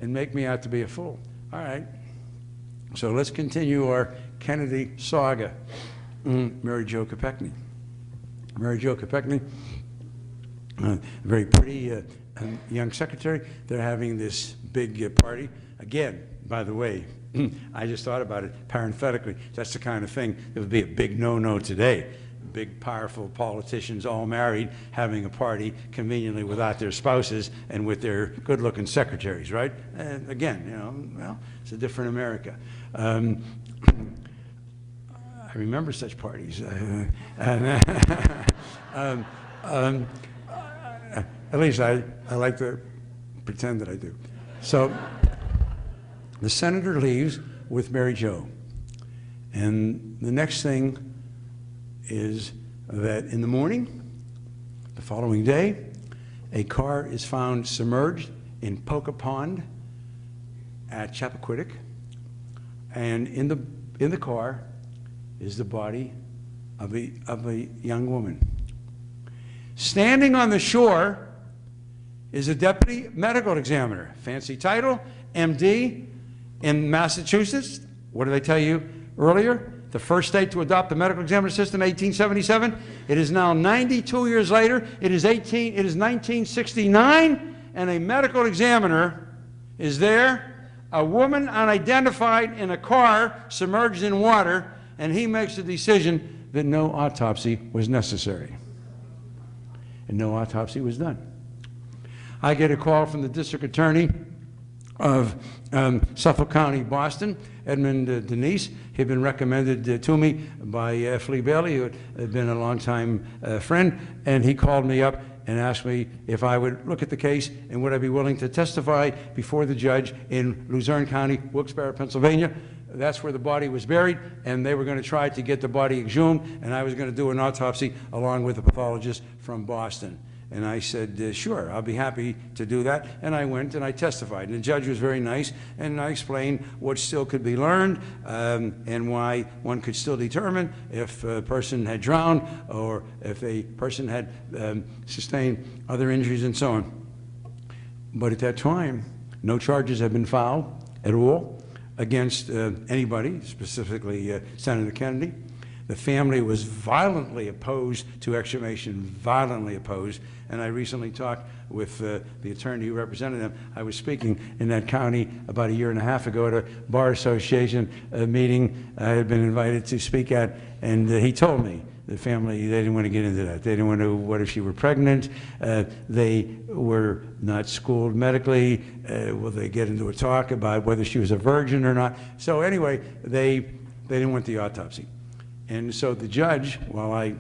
make me out to be a fool. All right. So let's continue our Kennedy saga. Mary Jo Kopechne. Mary Jo Kopechne, a very pretty young secretary. They're having this big party. Again, by the way, I just thought about it parenthetically. That's the kind of thing that would be a big no-no today. Big, powerful politicians all married, having a party conveniently without their spouses and with their good-looking secretaries, right? And again, you know, well, it's a different America. I remember such parties. At least I like to pretend that I do. So the senator leaves with Mary Jo. And the next thing is that in the morning, the following day, a car is found submerged in Poca Pond at Chappaquiddick. And in the car is the body of a young woman. Standing on the shore is a deputy medical examiner, fancy title, MD, in Massachusetts. What did I tell you earlier? The first state to adopt the medical examiner system, 1877. It is now 92 years later. It is 1969, and a medical examiner is there, a woman unidentified in a car submerged in water, and he makes a decision that no autopsy was necessary. And no autopsy was done. I get a call from the district attorney of Suffolk County, Boston, Edmund Denise. He'd been recommended to me by Flea Bailey, who had been a longtime friend, and he called me up and asked me if I would look at the case and would I be willing to testify before the judge in Luzerne County, Wilkes-Barre, Pennsylvania. That's where the body was buried, and they were going to try to get the body exhumed, and I was going to do an autopsy along with a pathologist from Boston. And I said, sure, I'll be happy to do that. And I went and I testified. And the judge was very nice, and I explained what still could be learned and why one could still determine if a person had drowned or if a person had sustained other injuries and so on. But at that time, no charges had been filed at all against anybody, specifically Senator Kennedy. The family was violently opposed to exhumation, violently opposed. And I recently talked with the attorney who represented them. I was speaking in that county about a year and a half ago at a bar association meeting I had been invited to speak at, and he told me the family, they didn't want to get into that. They didn't want to, what if she were pregnant? They were not schooled medically. Will they get into a talk about whether she was a virgin or not? So anyway, they didn't want the autopsy. And so the judge, while I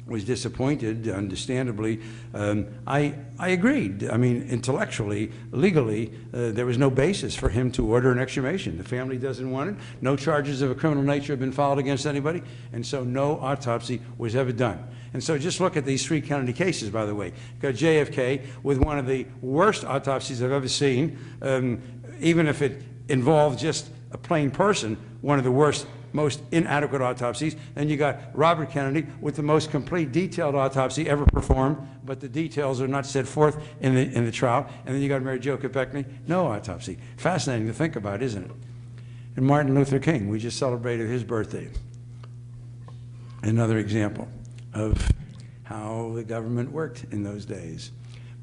was disappointed, understandably, I agreed. I mean, intellectually, legally, there was no basis for him to order an exhumation. The family doesn't want it. No charges of a criminal nature have been filed against anybody, and so no autopsy was ever done. And so just look at these 3 Kennedy cases, by the way. You've got JFK with one of the worst autopsies I've ever seen, even if it involved just a plain person, one of the worst, most inadequate autopsies. Then you got Robert Kennedy with the most complete detailed autopsy ever performed, but the details are not set forth in the trial. And then you got Mary Jo Kopechne, no autopsy. Fascinating to think about, isn't it? And Martin Luther King, we just celebrated his birthday. Another example of how the government worked in those days.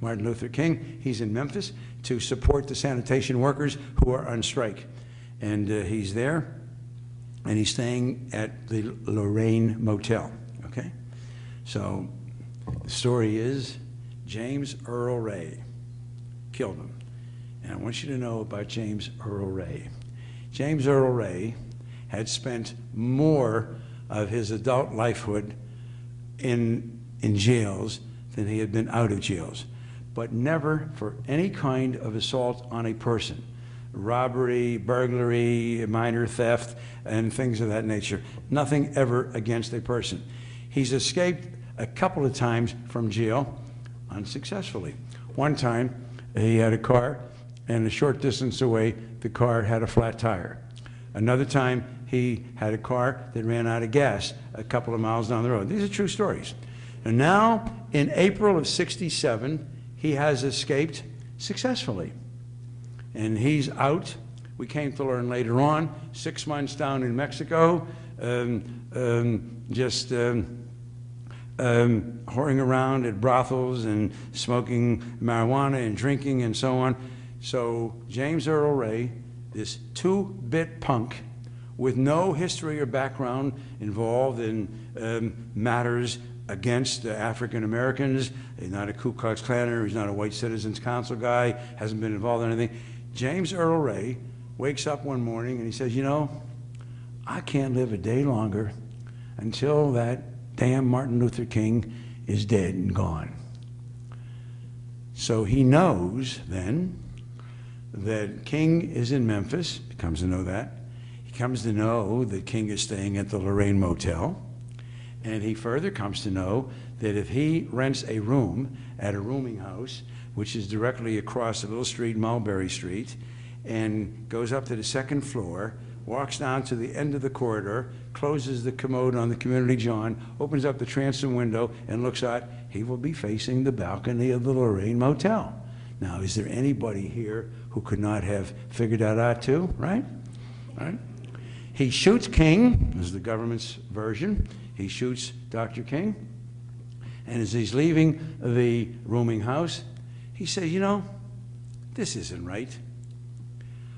Martin Luther King, he's in Memphis to support the sanitation workers who are on strike. And he's there, and he's staying at the Lorraine Motel, okay? So the story is James Earl Ray killed him. And I want you to know about James Earl Ray. James Earl Ray had spent more of his adult lifehood in jails than he had been out of jails, but never for any kind of assault on a person. Robbery, burglary, minor theft, and things of that nature. Nothing ever against a person. He's escaped a couple of times from jail unsuccessfully. One time, he had a car, and a short distance away, the car had a flat tire. Another time, he had a car that ran out of gas a couple of miles down the road. These are true stories. And now, in April of '67, he has escaped successfully. And he's out. We came to learn later on, 6 months down in Mexico, whoring around at brothels and smoking marijuana and drinking and so on. So James Earl Ray, this two-bit punk with no history or background involved in matters against African Americans. He's not a Ku Klux Klaner, he's not a White Citizens Council guy, hasn't been involved in anything. James Earl Ray wakes up one morning and he says, you know, I can't live a day longer until that damn Martin Luther King is dead and gone. So he knows then that King is in Memphis. He comes to know that. He comes to know that King is staying at the Lorraine Motel. And he further comes to know that if he rents a room at a rooming house, which is directly across a little street, Mulberry Street, and goes up to the second floor, walks down to the end of the corridor, closes the commode on the community john, opens up the transom window, and looks out, he will be facing the balcony of the Lorraine Motel. Now, is there anybody here who could not have figured that out too, right? Right? He shoots King, this is the government's version. He shoots Dr. King, and as he's leaving the rooming house, he says, you know, this isn't right.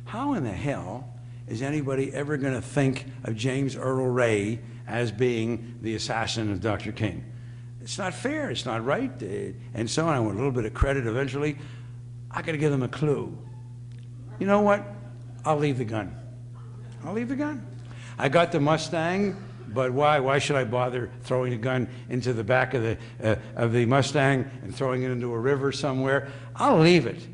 How in the hell is anybody ever going to think of James Earl Ray as being the assassin of Dr. King? It's not fair, it's not right, and so on. I want a little bit of credit eventually. I got to give them a clue. You know what? I'll leave the gun. I'll leave the gun. I got the Mustang, but why? Why should I bother throwing a gun into the back of the Mustang and throwing it into a river somewhere? I'll leave it.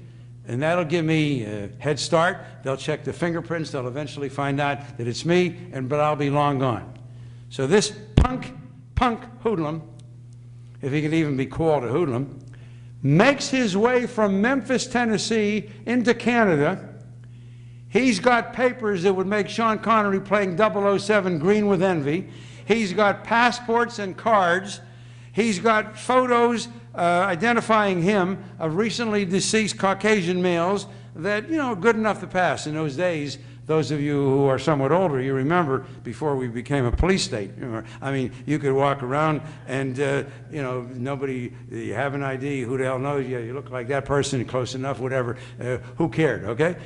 And that'll give me a head start. They'll check the fingerprints. They'll eventually find out that it's me, but I'll be long gone. So this punk hoodlum, if he can even be called a hoodlum, makes his way from Memphis, Tennessee into Canada. He's got papers that would make Sean Connery playing 007 green with envy. He's got passports and cards. He's got photos identifying him of recently deceased Caucasian males that, you know, good enough to pass. In those days, those of you who are somewhat older, you remember before we became a police state. I mean, you could walk around and, you know, nobody, you have an ID, who the hell knows you? You look like that person, close enough, whatever. Who cared, okay?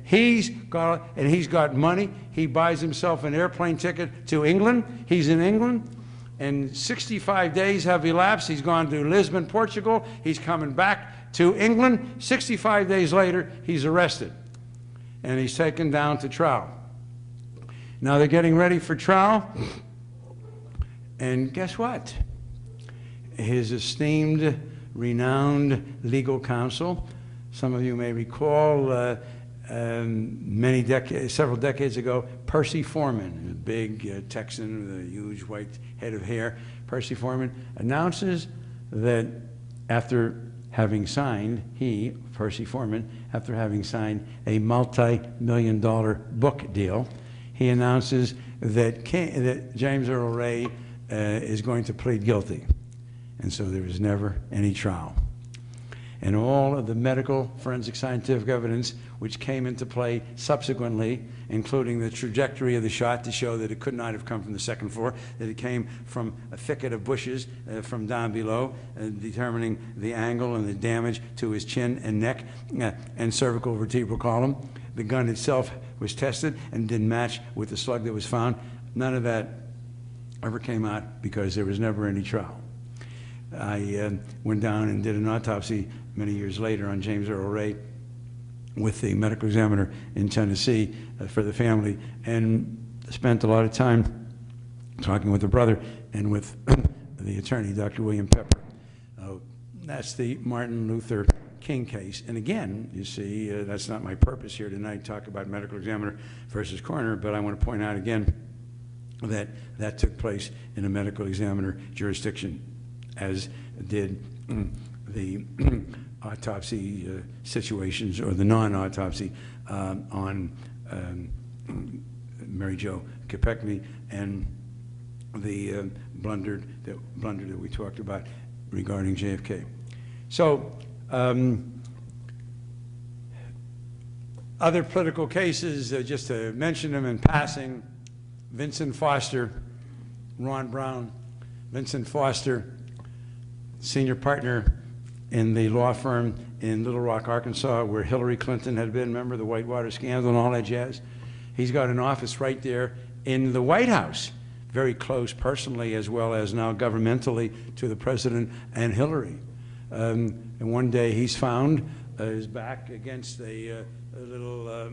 He's got money. He buys himself an airplane ticket to England. He's in England. And 65 days have elapsed. He's gone to Lisbon, Portugal. He's coming back to England. 65 days later, he's arrested. And he's taken down to trial. Now they're getting ready for trial. And guess what? His esteemed, renowned legal counsel, some of you may recall, several decades ago, Percy Foreman, a big Texan with a huge white head of hair. Percy Foreman announces that after having signed, Percy Foreman, after having signed a multi-million-dollar book deal, he announces that James Earl Ray is going to plead guilty. And so there was never any trial. and all of the medical forensic scientific evidence which came into play subsequently, including the trajectory of the shot to show that it could not have come from the second floor, that it came from a thicket of bushes from down below, determining the angle and the damage to his chin and neck and cervical vertebral column. The gun itself was tested and didn't match with the slug that was found. None of that ever came out because there was never any trial. I went down and did an autopsy many years later on James Earl Ray with the medical examiner in Tennessee for the family, and spent a lot of time talking with the brother and with the attorney, Dr. William Pepper. That's the Martin Luther King case. And again, you see, that's not my purpose here tonight, talk about medical examiner versus coroner, but I want to point out again that that took place in a medical examiner jurisdiction, as did the autopsy situations, or the non-autopsy on Mary Jo Kopechne, and the blunder that we talked about regarding JFK. So other political cases, just to mention them in passing: Vincent Foster, Ron Brown. Vincent Foster, senior partner in the law firm in Little Rock, Arkansas, where Hillary Clinton had been, remember the Whitewater scandal and all that jazz? He's got an office right there in the White House, very close personally as well as now governmentally to the president and Hillary. And one day he's found his back against a little a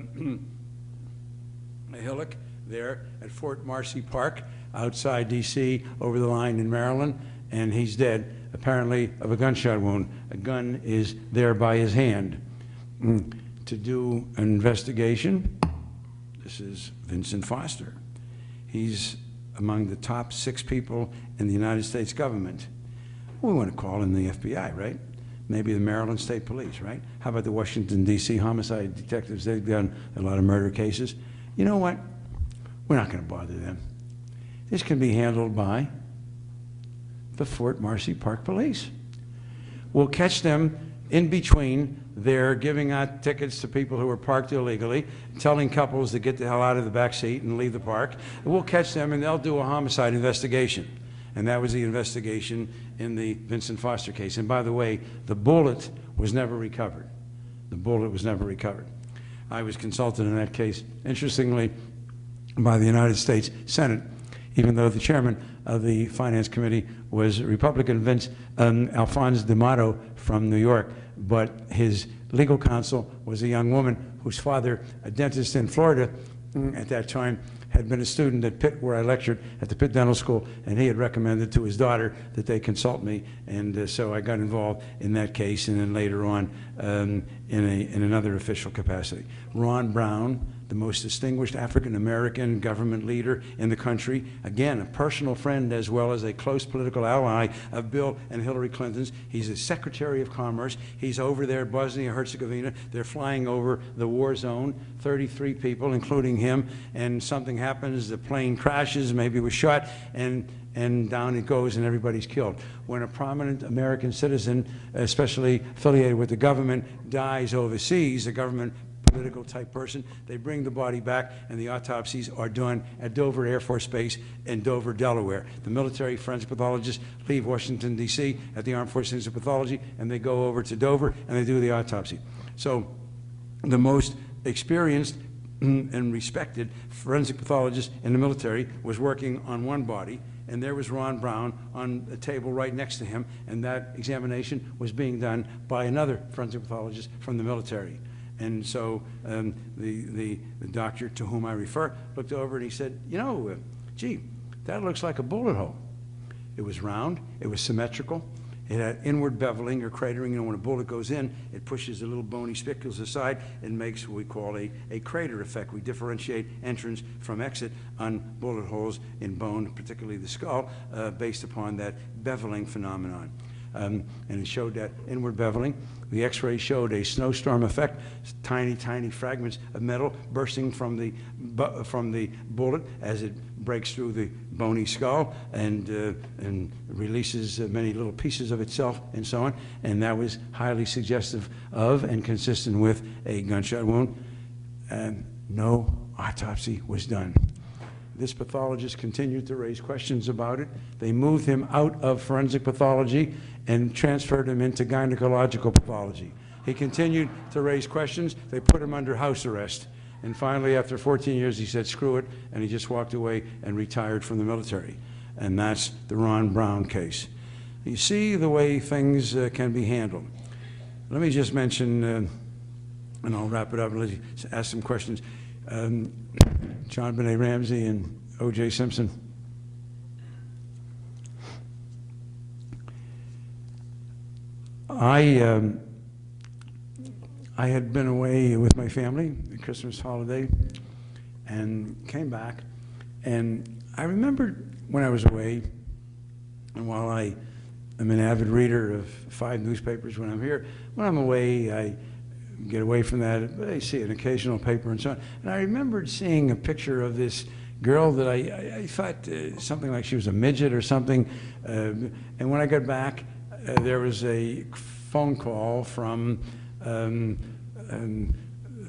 hillock there at Fort Marcy Park outside D.C. over the line in Maryland, and he's dead, apparently of a gunshot wound. A gun is there by his hand. To do an investigation, this is Vincent Foster. He's among the top 6 people in the United States government. We want to call in the FBI, right? Maybe the Maryland State Police, right? How about the Washington, D.C. homicide detectives? They've done a lot of murder cases. You know what? We're not going to bother them. This can be handled by the Fort Marcy Park Police. We'll catch them in between their giving out tickets to people who are parked illegally, telling couples to get the hell out of the back seat and leave the park. We'll catch them and they'll do a homicide investigation. And that was the investigation in the Vincent Foster case. And by the way, the bullet was never recovered. The bullet was never recovered. I was consulted in that case, interestingly, by the United States Senate, even though the chairman of the Finance Committee was Republican Alphonse D'Amato from New York, but his legal counsel was a young woman whose father, a dentist in Florida at that time, had been a student at Pitt, where I lectured at the Pitt Dental School, and he had recommended to his daughter that they consult me, and so I got involved in that case, and then later on in another official capacity. Ron Brown, the most distinguished African-American government leader in the country, again, a personal friend as well as a close political ally of Bill and Hillary Clinton's. He's the Secretary of Commerce. He's over there at Bosnia-Herzegovina. They're flying over the war zone, 33 people, including him, and something happens, the plane crashes, maybe was shot, and down it goes and everybody's killed. When a prominent American citizen, especially affiliated with the government, dies overseas, a government political type person, they bring the body back and the autopsies are done at Dover Air Force Base in Dover, Delaware. The military forensic pathologists leave Washington, D.C. at the Armed Forces Institute of Pathology, and they go over to Dover and they do the autopsy. So the most experienced and respected forensic pathologist in the military was working on one body, and there was Ron Brown on a table right next to him, and that examination was being done by another forensic pathologist from the military. And so the doctor to whom I refer looked over and he said, you know, gee, that looks like a bullet hole. It was round, it was symmetrical, it had inward beveling or cratering. You know, when a bullet goes in, it pushes the little bony spicules aside and makes what we call a crater effect. We differentiate entrance from exit on bullet holes in bone, particularly the skull, based upon that beveling phenomenon. and it showed that inward beveling. The X-ray showed a snowstorm effect, tiny, tiny fragments of metal bursting from the bullet as it breaks through the bony skull and releases many little pieces of itself and so on. And that was highly suggestive of and consistent with a gunshot wound. And no autopsy was done. This pathologist continued to raise questions about it. They moved him out of forensic pathology and transferred him into gynecological pathology. He continued to raise questions. They put him under house arrest. And finally, after 14 years, he said, screw it, and he just walked away and retired from the military. And that's the Ron Brown case. You see the way things can be handled. Let me just mention, and I'll wrap it up and let you ask some questions. JonBen Ramsey and O.J. Simpson. I had been away with my family the Christmas holiday and came back, and I remembered when I was away, and while I am an avid reader of 5 newspapers when I'm here, when I'm away I get away from that, but I see an occasional paper and so on. And I remembered seeing a picture of this girl that I thought something like she was a midget or something. And when I got back, there was a phone call from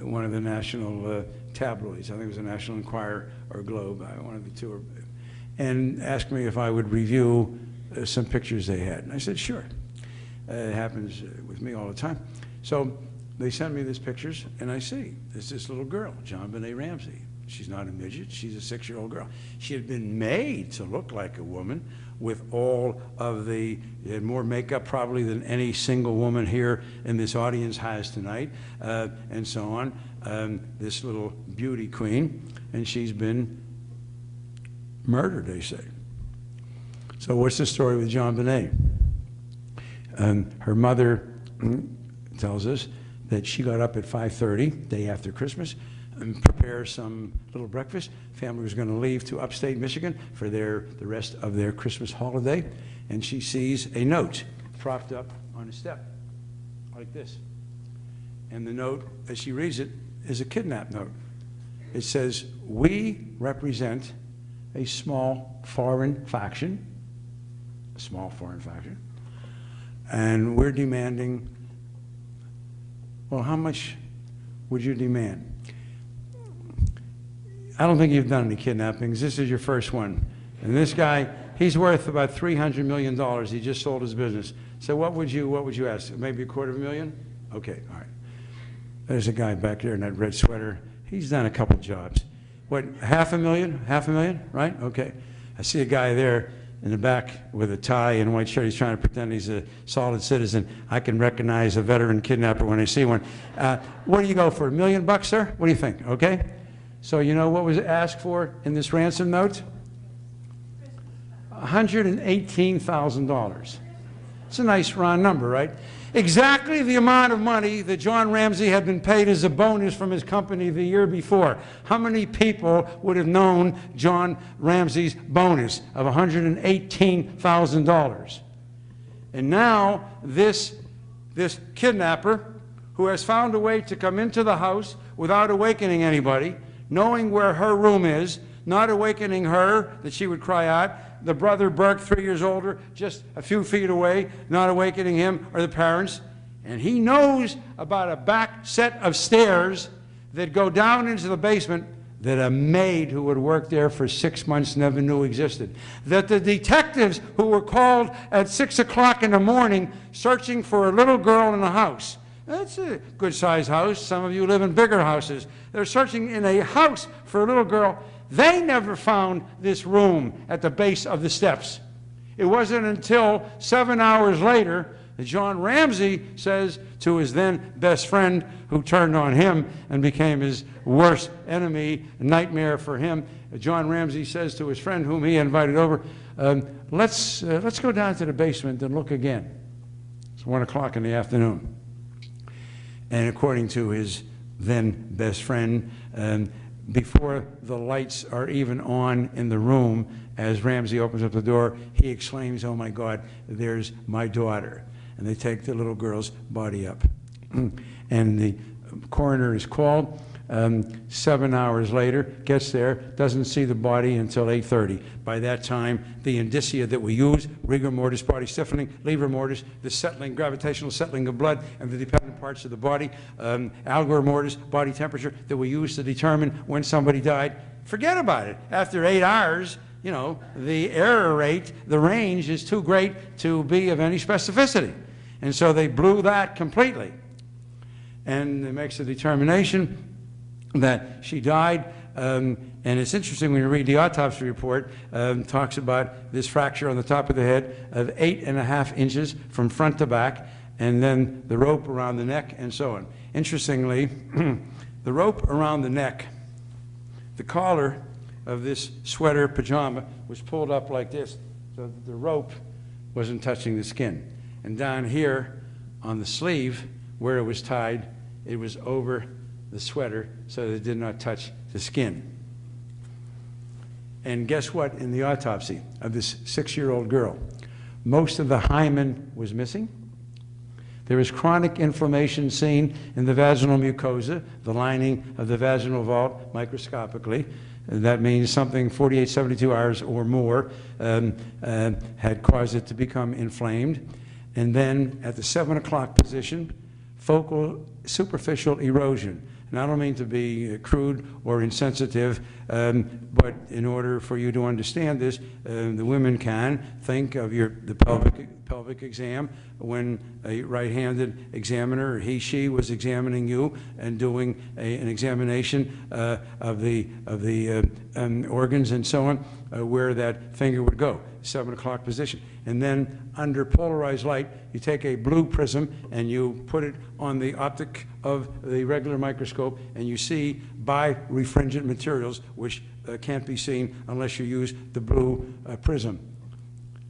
one of the national tabloids. I think it was a National Enquirer or Globe, one of the two, and asked me if I would review some pictures they had. And I said, sure. It happens with me all the time. So they sent me these pictures, and I see there's this little girl, JonBen Ramsey. She's not a midget, she's a 6-year-old girl. She had been made to look like a woman with all of the, more makeup probably than any single woman here in this audience has tonight, and so on. This little beauty queen, and she's been murdered, they say. So what's the story with JonBen? Her mother tells us that she got up at 5:30, day after Christmas, and prepared some little breakfast. Family was going to leave to upstate Michigan for the rest of their Christmas holiday, and she sees a note propped up on a step, like this. And the note, as she reads it, is a kidnap note. It says, "We represent a small foreign faction, and we're demanding." Well, how much would you demand? I don't think you've done any kidnappings. This is your first one. And this guy, he's worth about $300 million. He just sold his business. So what would you ask? Maybe $250,000? Okay, all right. There's a guy back there in that red sweater. He's done a couple jobs. What, $500,000? $500,000, right? Okay. I see a guy there in the back with a tie and white shirt. He's trying to pretend he's a solid citizen. I can recognize a veteran kidnapper when I see one. What do you go for, $1 million, sir? What do you think, okay? So you know what was asked for in this ransom note? $118,000. It's a nice round number, right? Exactly the amount of money that John Ramsey had been paid as a bonus from his company the year before. How many people would have known John Ramsey's bonus of $118,000? And now this kidnapper, who has found a way to come into the house without awakening anybody, knowing where her room is, not awakening her that she would cry out, the brother Burke, 3 years older, just a few feet away, not awakening him or the parents. And he knows about a back set of stairs that go down into the basement that a maid who had worked there for 6 months never knew existed. That the detectives who were called at 6 o'clock in the morning searching for a little girl in the house. That's a good-sized house. Some of you live in bigger houses. They're searching in a house for a little girl. They never found this room at the base of the steps. It wasn't until 7 hours later that John Ramsey says to his then best friend, who turned on him and became his worst enemy, nightmare for him. John Ramsey says to his friend, whom he invited over, let's go down to the basement and look again. It's 1 o'clock in the afternoon. And according to his then best friend, before the lights are even on in the room, as Ramsey opens up the door, he exclaims, "Oh my God, there's my daughter." And they take the little girl's body up. And the coroner is called. 7 hours later, gets there, doesn't see the body until 8:30. By that time, the indicia that we use, rigor mortis, body stiffening, lever mortis, the settling, gravitational settling of blood, and the dependent parts of the body, algor mortis, body temperature, that we use to determine when somebody died, forget about it. After 8 hours, you know, the error rate, the range is too great to be of any specificity. And so they blew that completely. And it makes a determination that she died, and it's interesting when you read the autopsy report, talks about this fracture on the top of the head of 8.5 inches from front to back, and then the rope around the neck and so on. Interestingly, the rope around the neck, the collar of this sweater pajama was pulled up like this, so that the rope wasn't touching the skin. And down here on the sleeve, where it was tied, it was over the sweater so that it did not touch the skin. And guess what? In the autopsy of this 6-year-old girl, most of the hymen was missing. There was chronic inflammation seen in the vaginal mucosa, the lining of the vaginal vault, microscopically. That means something 48, 72 hours or more had caused it to become inflamed. And then at the 7 o'clock position, focal superficial erosion. And I don't mean to be crude or insensitive, but in order for you to understand this, the women can think of the pelvic exam when a right-handed examiner, or he, she, was examining you and doing an examination of the organs and so on, where that finger would go, 7 o'clock position. And then under polarized light, you take a blue prism and you put it on the optic of the regular microscope, and you see birefringent materials, which can't be seen unless you use the blue prism.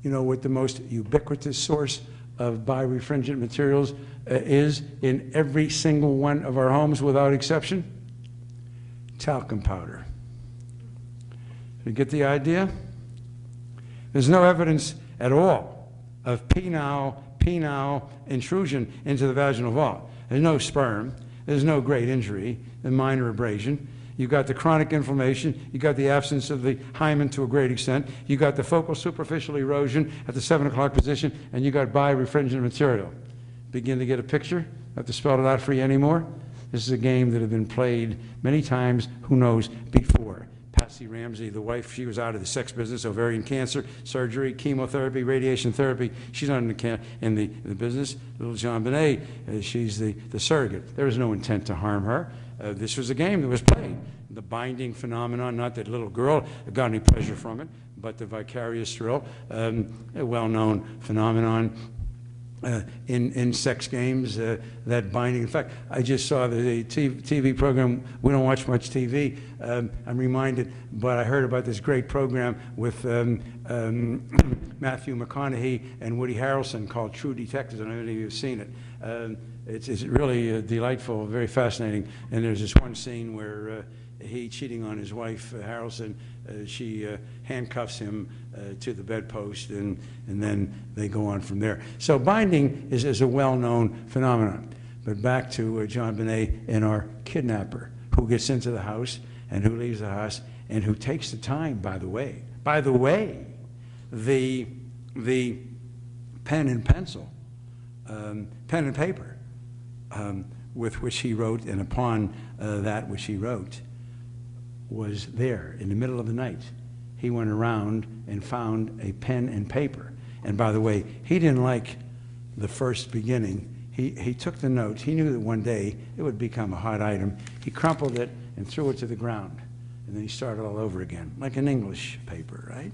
You know what the most ubiquitous source of birefringent materials is in every single one of our homes without exception? Talcum powder. You get the idea? There's no evidence at all of penile intrusion into the vaginal vault. There's no sperm. There's no great injury, a minor abrasion. You've got the chronic inflammation. You've got the absence of the hymen to a great extent. You've got the focal superficial erosion at the 7 o'clock position, and you've got birefringent material. Begin to get a picture? I have to spell it out for you anymore. This is a game that had been played many times, who knows, before. Ramsey, the wife, she was out of the sex business, ovarian cancer, surgery, chemotherapy, radiation therapy. She's not in the business. Little JonBen, she's the surrogate. There was no intent to harm her. This was a game that was played. The binding phenomenon, not that little girl got any pleasure from it, but the vicarious thrill, a well-known phenomenon in sex games, that binding. In fact, I just saw the TV program. We don't watch much TV. I'm reminded, but I heard about this great program with Matthew McConaughey and Woody Harrelson called True Detectives. I don't know if you've seen it. It's really delightful, very fascinating. And there's this one scene where he, cheating on his wife, Harrelson, she handcuffs him to the bedpost, and then they go on from there. So binding is a well-known phenomenon. But back to JonBen and our kidnapper, who gets into the house and who leaves the house and who takes the time, by the way, the pen and pencil, pen and paper with which he wrote, and upon that which he wrote, was there in the middle of the night. He went around and found a pen and paper. And by the way, he didn't like the first beginning. He took the notes. He knew that one day it would become a hot item. He crumpled it and threw it to the ground. And then he started all over again, like an English paper, right?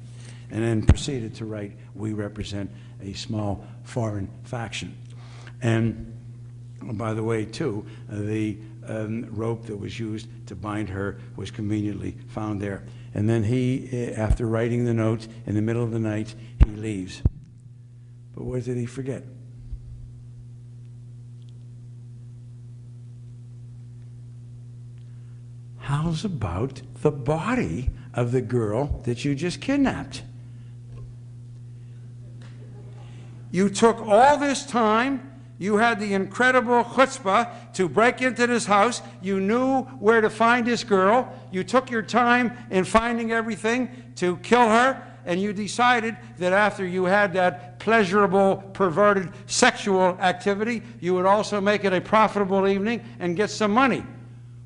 And then proceeded to write, "We represent a small foreign faction." And by the way, too, the rope that was used to bind her was conveniently found there. And then he, after writing the note in the middle of the night, he leaves. But what did he forget? how's about the body of the girl that you just kidnapped? You took all this time. You had the incredible chutzpah to break into this house. You knew where to find this girl. You took your time in finding everything to kill her, and you decided that after you had that pleasurable, perverted sexual activity, you would also make it a profitable evening and get some money.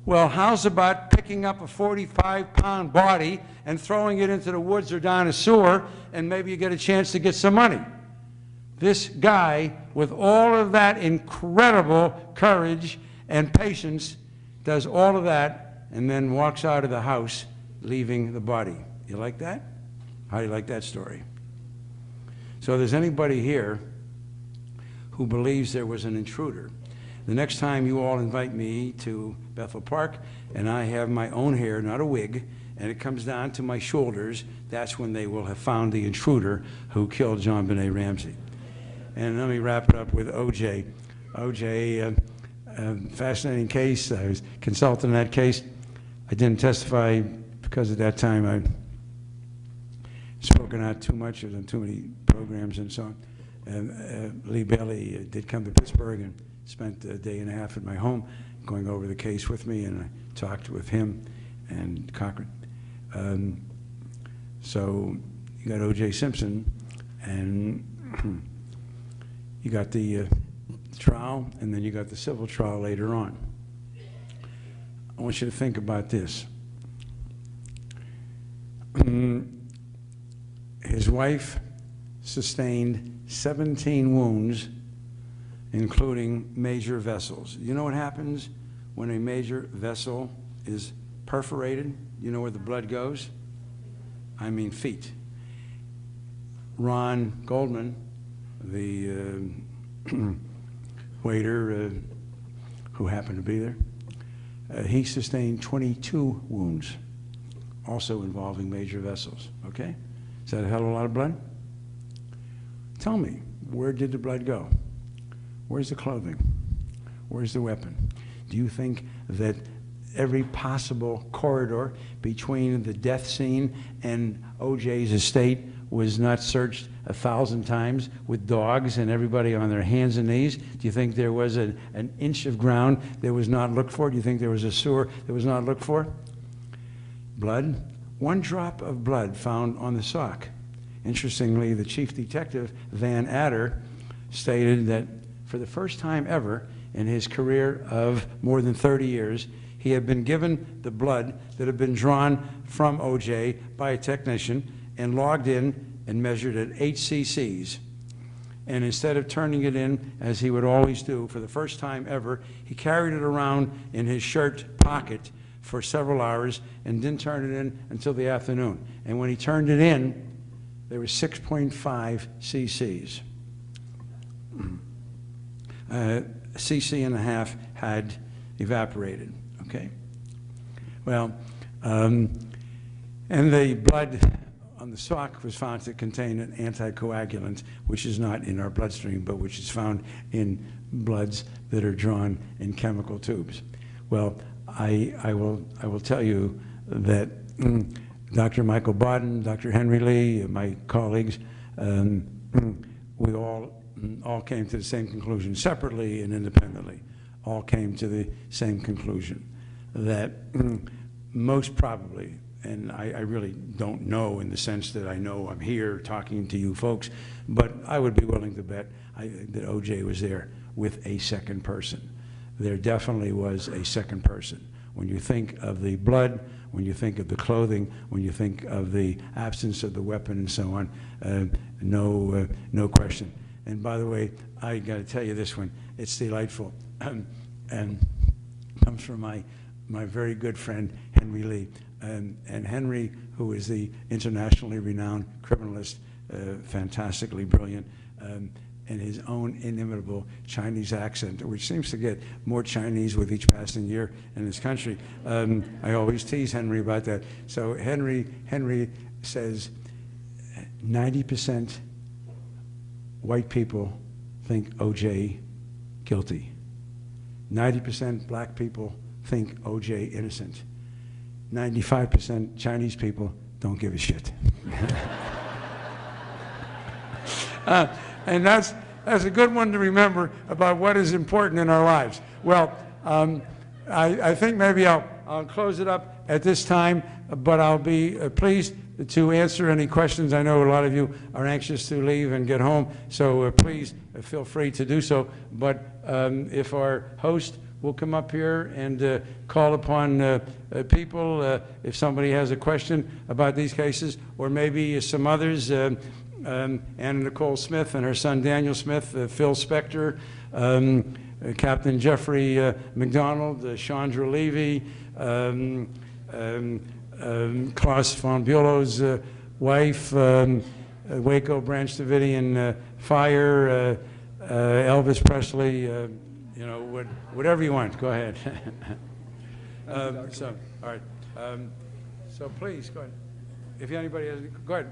Well, how's about picking up a 45-pound body and throwing it into the woods or down a sewer, and maybe you get a chance to get some money? This guy, with all of that incredible courage and patience, does all of that and then walks out of the house, leaving the body. You like that? How do you like that story? So there's anybody here who believes there was an intruder. The next time you all invite me to Bethel Park and I have my own hair, not a wig, and it comes down to my shoulders, that's when they will have found the intruder who killed JonBen Ramsey. And let me wrap it up with O.J. O.J., fascinating case. I was consulting that case. I didn't testify because at that time I'd spoken out too much. I was on too many programs and so on. Lee Bailey did come to Pittsburgh and spent a day and a half at my home going over the case with me, and I talked with him and Cochran. So you got O.J. Simpson, and you got the trial, and then you got the civil trial later on. I want you to think about this. His wife sustained 17 wounds, including major vessels. You know what happens when a major vessel is perforated? You know where the blood goes? I mean feet. Ron Goldman, the waiter who happened to be there, he sustained 22 wounds, also involving major vessels. Okay? Is that a hell of a lot of blood? Tell me, where did the blood go? Where's the clothing? Where's the weapon? Do you think that every possible corridor between the death scene and O.J.'s estate was not searched 1,000 times with dogs and everybody on their hands and knees? Do you think there was an inch of ground that was not looked for? Do you think there was a sewer that was not looked for? Blood. One drop of blood found on the sock. Interestingly, the chief detective, Van Adder, stated that for the first time ever in his career of more than 30 years, he had been given the blood that had been drawn from O.J. by a technician and logged in and measured at 8 cc's. And instead of turning it in, as he would always do, for the first time ever, he carried it around in his shirt pocket for several hours and didn't turn it in until the afternoon. And when he turned it in, there was 6.5 cc's. A cc and a half had evaporated, okay? Well, and the blood on the sock was found to contain an anticoagulant, which is not in our bloodstream, but which is found in bloods that are drawn in chemical tubes. Well, I will tell you that Dr. Michael Bodden, Dr. Henry Lee, my colleagues, we all came to the same conclusion, separately and independently, all came to the same conclusion, that most probably, and I really don't know in the sense that I know I'm here talking to you folks, but I would be willing to bet that O.J. was there with a second person. There definitely was a second person. When you think of the blood, when you think of the clothing, when you think of the absence of the weapon and so on, no question. And by the way, I got to tell you this one, it's delightful, and comes from my very good friend, Henry Lee. And Henry, who is the internationally renowned criminalist, fantastically brilliant, and his own inimitable Chinese accent, which seems to get more Chinese with each passing year in this country. I always tease Henry about that. So Henry says 90% white people think O.J. guilty. 90% black people think O.J. innocent. 95% Chinese people don't give a shit. And that's a good one to remember about what is important in our lives. Well, I think maybe I'll close it up at this time, but I'll be pleased to answer any questions. I know a lot of you are anxious to leave and get home, so please feel free to do so. But if our host will come up here and call upon people, if somebody has a question about these cases, or maybe some others, Anna Nicole Smith and her son Daniel Smith, Phil Spector, Captain Jeffrey McDonald, Chandra Levy, Klaus von Bülow's wife, Waco Branch Davidian Fire, Elvis Presley, you know, whatever you want, go ahead. So, all right. So please, go ahead. If anybody has, go ahead.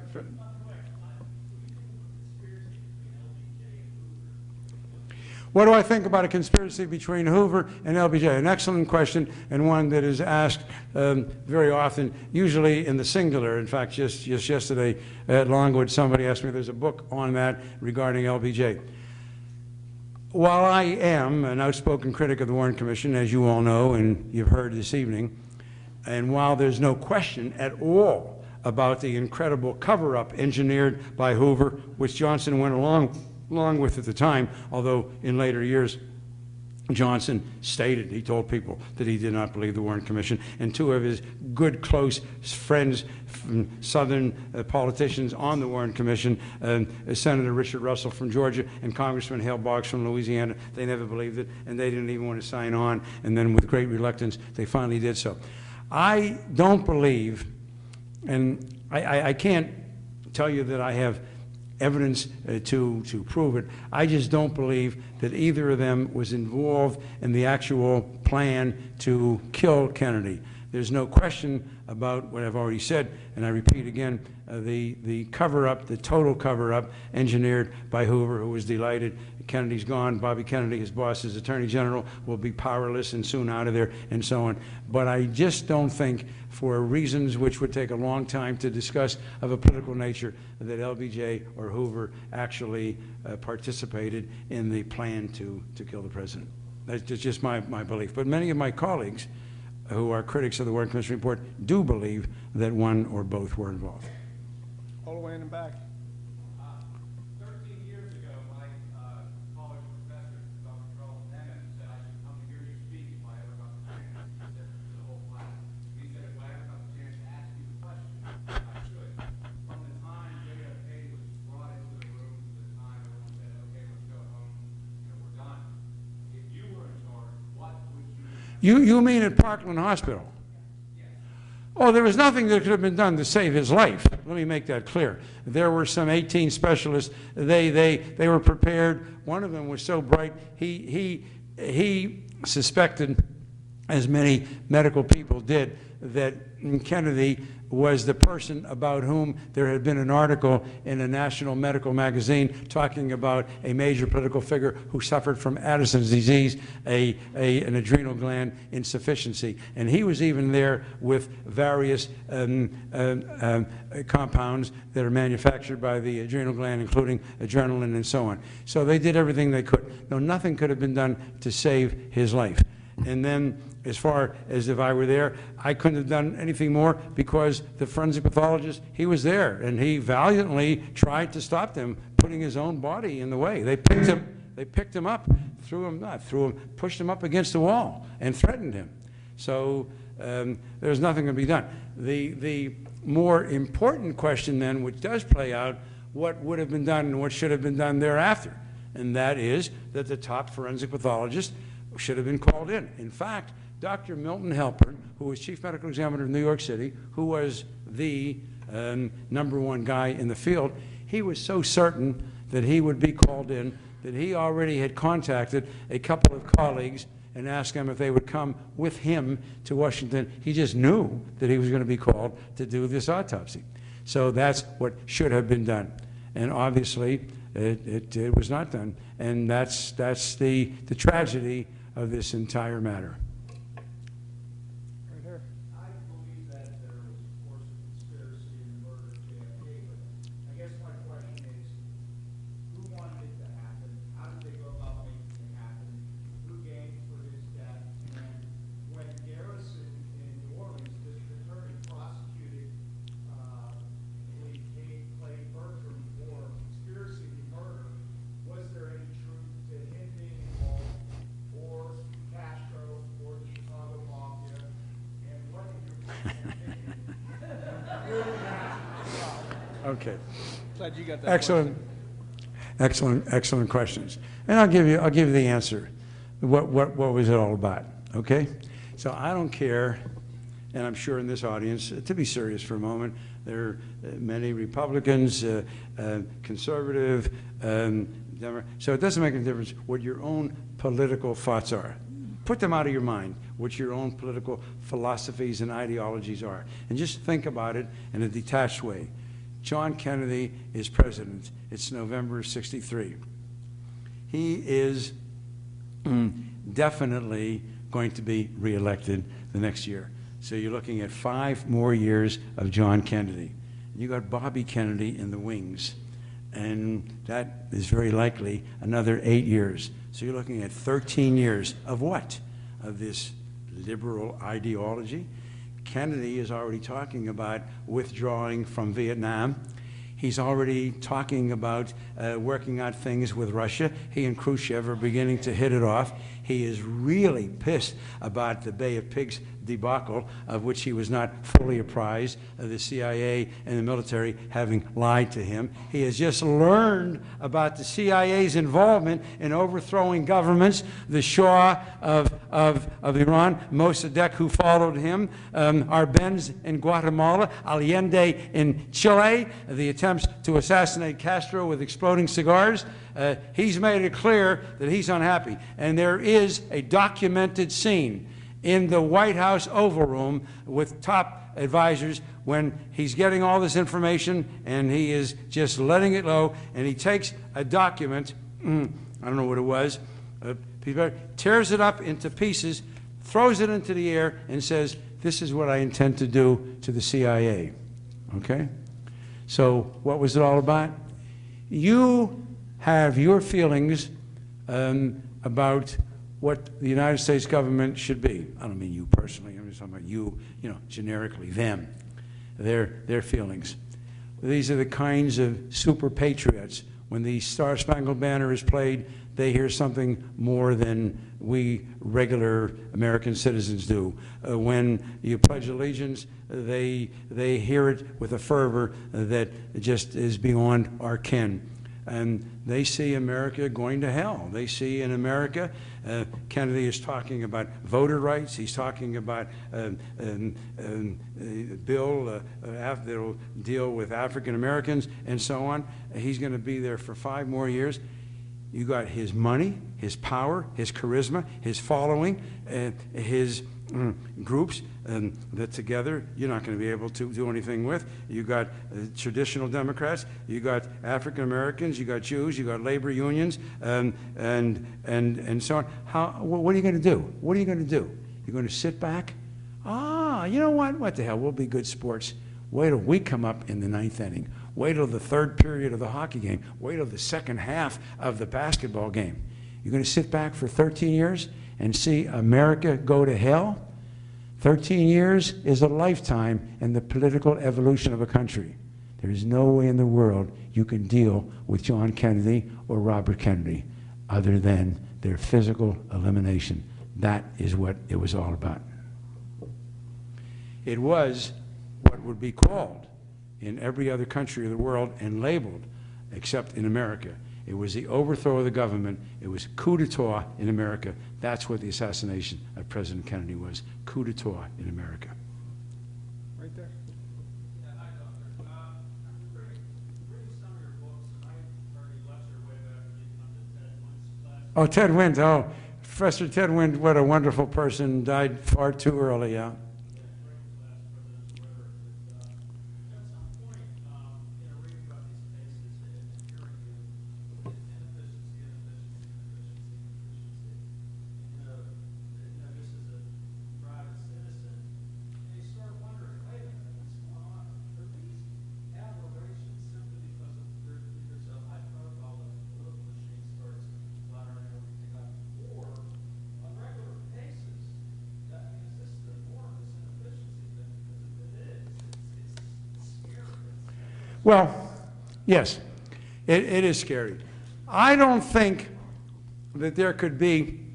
What do I think about a conspiracy between Hoover and LBJ? An excellent question, and one that is asked very often, usually in the singular. In fact, just yesterday at Longwood, somebody asked me, there's a book on that regarding LBJ. While I am an outspoken critic of the Warren Commission, as you all know and you've heard this evening, and while there's no question at all about the incredible cover-up engineered by Hoover, which Johnson went along with at the time, although in later years Johnson stated, he told people that he did not believe the Warren Commission, and two of his good, close friends, Southern politicians on the Warren Commission, Senator Richard Russell from Georgia and Congressman Hale Boggs from Louisiana, they never believed it, and they didn't even want to sign on, and then with great reluctance, they finally did so. I don't believe, and I can't tell you that I have evidence to prove it. I just don't believe that either of them was involved in the actual plan to kill Kennedy. There's no question about what I've already said, and I repeat again, the cover-up, the total cover-up engineered by Hoover, who was delighted. Kennedy's gone. Bobby Kennedy, his boss, his attorney general, will be powerless and soon out of there, and so on. But I just don't think, for reasons which would take a long time to discuss of a political nature, that LBJ or Hoover actually participated in the plan to kill the president. That's just my belief. But many of my colleagues who are critics of the Warren Commission report do believe that one or both were involved. All the way in and back. 13 years ago, my college professor, Dr. Charles Emmett, said I should come to hear you speak if I ever got the chance. He said to the whole class. He said if I ever got the chance to ask you the question, I should. From the time JFK was brought into the room to the time everyone said, okay, let's go home, you know, we're done. If you were in charge, what would you... You mean at Parkland Hospital? Oh, there was nothing that could have been done to save his life. Let me make that clear. There were some 18 specialists. They were prepared. One of them was so bright, he suspected, as many medical people did, that Kennedy was the person about whom there had been an article in a national medical magazine talking about a major political figure who suffered from Addison's disease, an adrenal gland insufficiency. And he was even there with various compounds that are manufactured by the adrenal gland, including adrenaline and so on. So they did everything they could. No, nothing could have been done to save his life. And then, as far as if I were there, I couldn't have done anything more because the forensic pathologist, he was there, and he valiantly tried to stop them putting his own body in the way. They picked him up, pushed him up against the wall and threatened him. So there's nothing to be done. The more important question then, which does play out, what would have been done and what should have been done thereafter, and that is that the top forensic pathologist should have been called in. In fact, Dr. Milton Halpern, who was chief medical examiner of New York City, who was the #1 guy in the field, he was so certain that he would be called in that he already had contacted a couple of colleagues and asked them if they would come with him to Washington. He just knew that he was going to be called to do this autopsy. So that's what should have been done. And obviously, it was not done. And that's the tragedy of this entire matter. Right here. I believe Okay. Glad you got that. Excellent, excellent questions. And I'll give you the answer. What was it all about? Okay. So I don't care, and I'm sure in this audience, to be serious for a moment, there are many Republicans, conservative, so it doesn't make any difference what your own political thoughts are. Put them out of your mind, what your own political philosophies and ideologies are. And just think about it in a detached way. John Kennedy is president. It's November '63. He is definitely going to be reelected the next year. So you're looking at 5 more years of John Kennedy. You got Bobby Kennedy in the wings, and that is very likely another 8 years. So you're looking at 13 years of what? Of this liberal ideology. Kennedy is already talking about withdrawing from Vietnam. He's already talking about working out things with Russia. He and Khrushchev are beginning to hit it off. He is really pissed about the Bay of Pigs debacle, of which he was not fully apprised of the CIA and the military having lied to him. He has just learned about the CIA's involvement in overthrowing governments, the Shah of Iran, Mossadegh, who followed him, Arbenz in Guatemala, Allende in Chile, the attempts to assassinate Castro with exploding cigars. He's made it clear that he's unhappy. And there is a documented scene in the White House Oval Room with top advisors when he's getting all this information and he is just letting it go, and he takes a document, I don't know what it was, tears it up into pieces, throws it into the air, and says, "This is what I intend to do to the CIA." Okay? So what was it all about? You have your feelings about what the United States government should be. I don't mean you personally, I'm just talking about you, generically, them, their feelings. These are the kinds of super patriots. When the Star-Spangled Banner is played, they hear something more than we regular American citizens do. When you pledge allegiance, they hear it with a fervor that just is beyond our ken. And they see America going to hell. They see in America, Kennedy is talking about voter rights. He's talking about a bill that will deal with African Americans and so on. He's going to be there for 5 more years. You got his money, his power, his charisma, his following, his groups that together you're not going to be able to do anything with. You got traditional Democrats, you got African Americans, you got Jews, you got labor unions, and so on. What are you going to do? What are you going to do? You're going to sit back? You know what? What the hell? We'll be good sports. Wait till we come up in the 9th inning. Wait till the 3rd period of the hockey game. Wait till the 2nd half of the basketball game. You're going to sit back for 13 years and see America go to hell? 13 years is a lifetime in the political evolution of a country. There is no way in the world you can deal with John Kennedy or Robert Kennedy other than their physical elimination. That is what it was all about. It was what would be called in every other country of the world and labeled, except in America. It was the overthrow of the government. It was coup d'etat in America. That's what the assassination of President Kennedy was, coup d'etat in America. Right there. Yeah, hi, Doctor. I'm reading some of your books, and I heard you lecture way back when you come to Ted Wynn's class. Oh, Ted Wynn. Oh, Professor Ted Wynn, what a wonderful person, died far too early, yeah. Well, yes, it is scary. I don't think that there could be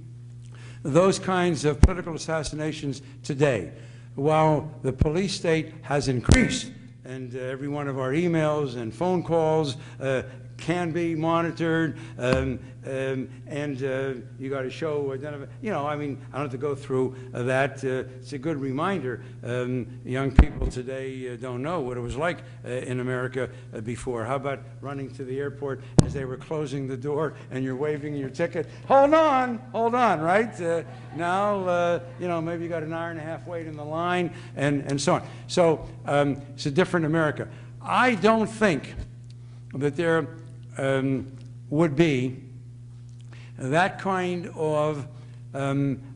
those kinds of political assassinations today. While the police state has increased, and every one of our emails and phone calls can be monitored, and you got to show, you know, I mean, I don't have to go through that. It's a good reminder. Young people today don't know what it was like in America before. How about running to the airport as they were closing the door and you're waving your ticket? Hold on, right? Now, you know, maybe you got an hour and a half wait in the line and so on. So it's a different America. I don't think that there would be that kind of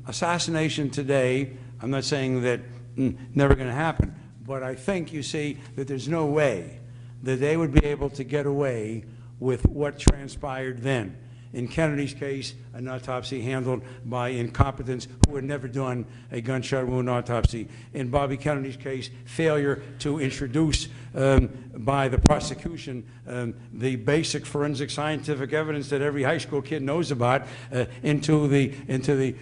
assassination today. I'm not saying that never going to happen, but I think, you see, that there's no way that they would be able to get away with what transpired then. In Kennedy's case, an autopsy handled by incompetents who had never done a gunshot wound autopsy. In Bobby Kennedy's case, failure to introduce by the prosecution the basic forensic scientific evidence that every high school kid knows about into the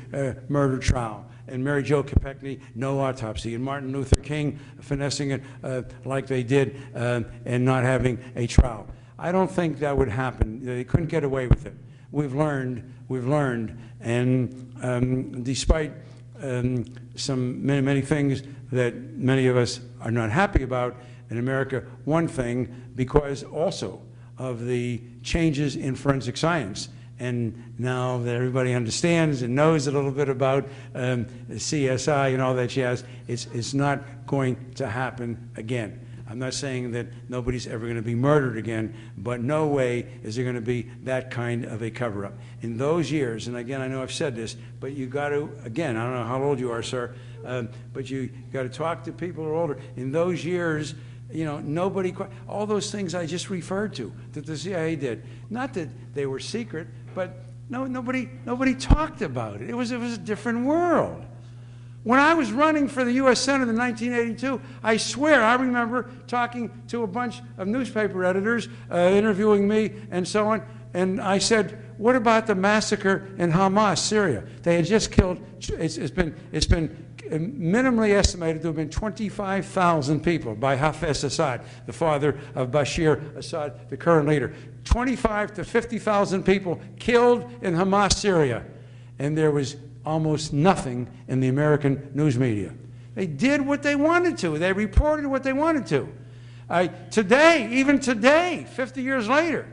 murder trial. And Mary Jo Kopechne, no autopsy. And Martin Luther King finessing it like they did and not having a trial. I don't think that would happen. They couldn't get away with it. We've learned, and despite many things that many of us are not happy about in America, one thing, because also of the changes in forensic science. And now that everybody understands and knows a little bit about CSI and all that jazz, it's not going to happen again. I'm not saying that nobody's ever going to be murdered again, but no way is there going to be that kind of a cover-up. In those years, and again, I know I've said this, but you got to, again, I don't know how old you are, sir, but you got to talk to people who are older. In those years, you know, nobody, all those things I just referred to that the CIA did, not that they were secret, but nobody talked about it. It was a different world. When I was running for the U.S. Senate in 1982, I swear I remember talking to a bunch of newspaper editors, interviewing me and so on, and I said, what about the massacre in Hamas, Syria? They had just killed, it's been minimally estimated to have been 25,000 people by Hafez Assad, the father of Bashir Assad, the current leader. 25 to 50,000 people killed in Hamas, Syria, and there was almost nothing in the American news media. They did what they wanted to. They reported what they wanted to. Today, even today, 50 years later,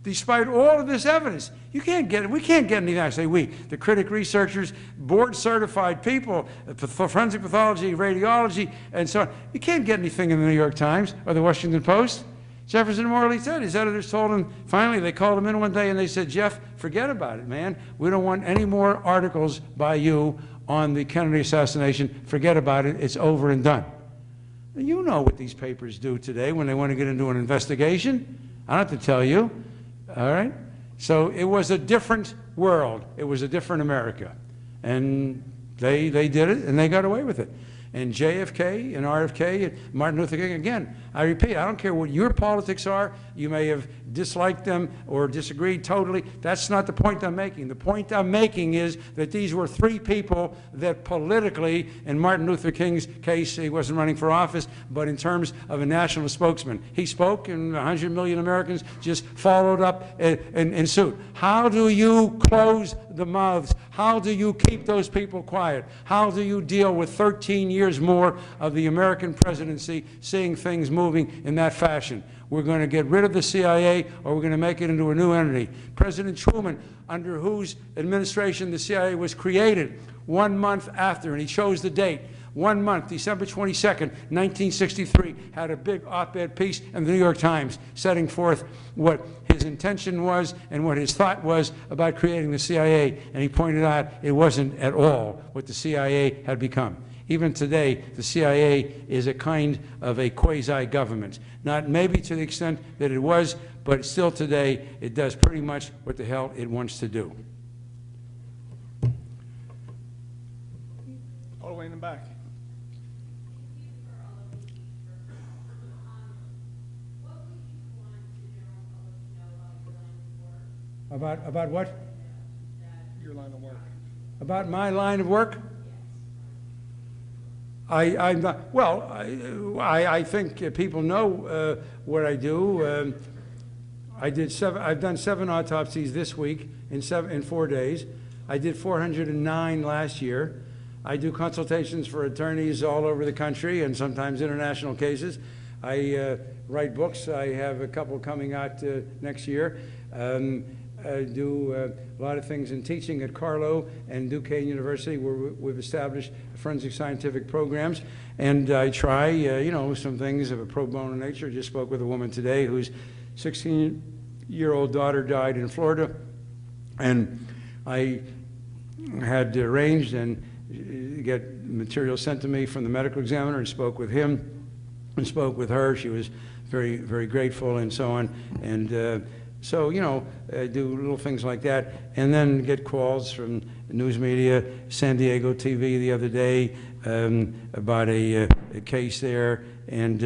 despite all of this evidence, we can't get anything. I say we, the critic researchers, board-certified people, forensic pathology, radiology, and so on. You can't get anything in the New York Times or the Washington Post. Jefferson Morley said, his editors told him, finally they called him in one day and they said, Jeff, forget about it, man. We don't want any more articles by you on the Kennedy assassination. Forget about it. It's over and done. And you know what these papers do today when they want to get into an investigation. I don't have to tell you. All right? So it was a different world. It was a different America. And they did it and they got away with it. And JFK and RFK and Martin Luther King, again, I repeat, I don't care what your politics are. You may have disliked them or disagreed totally. That's not the point I'm making. The point I'm making is that these were three people that politically, in Martin Luther King's case, he wasn't running for office, but in terms of a national spokesman. He spoke and 100 million Americans just followed up in suit. How do you close the mouths? How do you keep those people quiet? How do you deal with 13 years more of the American presidency seeing things moving in that fashion? We're going to get rid of the CIA or we're going to make it into a new entity. President Truman, under whose administration the CIA was created, 1 month after, and he chose the date, 1 month, December 22nd, 1963, had a big op-ed piece in the New York Times setting forth what his intention was and what his thought was about creating the CIA. And he pointed out it wasn't at all what the CIA had become. Even today, the CIA is a kind of a quasi-government. Not maybe to the extent that it was, but still today, it does pretty much what the hell it wants to do. All the way in the back. About what? Your line of work. About my line of work? I'm not, well, I think people know what I do. I've done 7 autopsies this week in 4 days. I did 409 last year. I do consultations for attorneys all over the country and sometimes international cases. I write books. I have a couple coming out next year. I do a lot of things in teaching at Carlow and Duquesne University, where we've established forensic scientific programs. And I try, you know, some things of a pro bono nature. Just spoke with a woman today whose 16-year-old daughter died in Florida. And I had arranged and get material sent to me from the medical examiner and spoke with him and spoke with her. She was very, very grateful and so on. And so, you know, I do little things like that, and then get calls from news media, San Diego TV the other day about a case there, and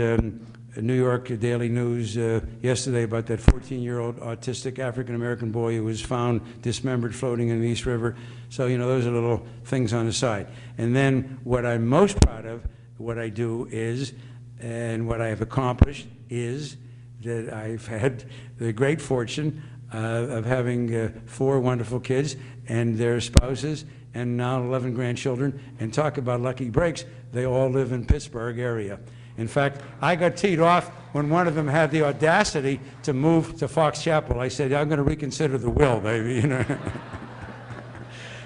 New York Daily News yesterday about that 14-year-old autistic African-American boy who was found dismembered floating in the East River. So, you know, those are little things on the side. And then what I'm most proud of, what I do is, and what I have accomplished is, that I've had the great fortune of having 4 wonderful kids and their spouses and now 11 grandchildren. And talk about lucky breaks, they all live in Pittsburgh area. In fact, I got teed off when one of them had the audacity to move to Fox Chapel. I said, I'm going to reconsider the will, baby, you know.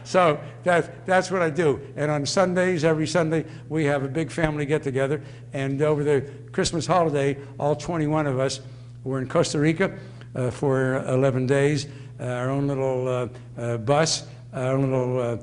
So that's what I do. And on Sundays, every Sunday, we have a big family get-together. And over the Christmas holiday, all 21 of us were in Costa Rica for 11 days. Our own little bus, our own little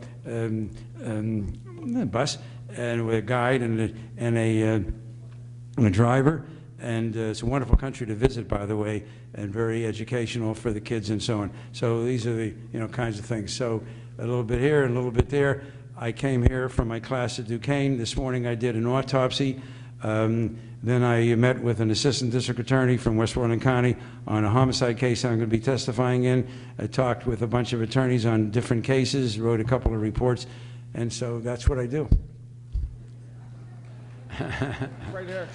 bus, and with a guide and a driver. And it's a wonderful country to visit, by the way, and very educational for the kids and so on. So these are the kinds of things. So a little bit here and a little bit there. I came here from my class at Duquesne. This morning I did an autopsy. Then I met with an assistant district attorney from Westmoreland County on a homicide case I'm going to be testifying in. I talked with a bunch of attorneys on different cases, wrote a couple of reports, and so that's what I do. Right there.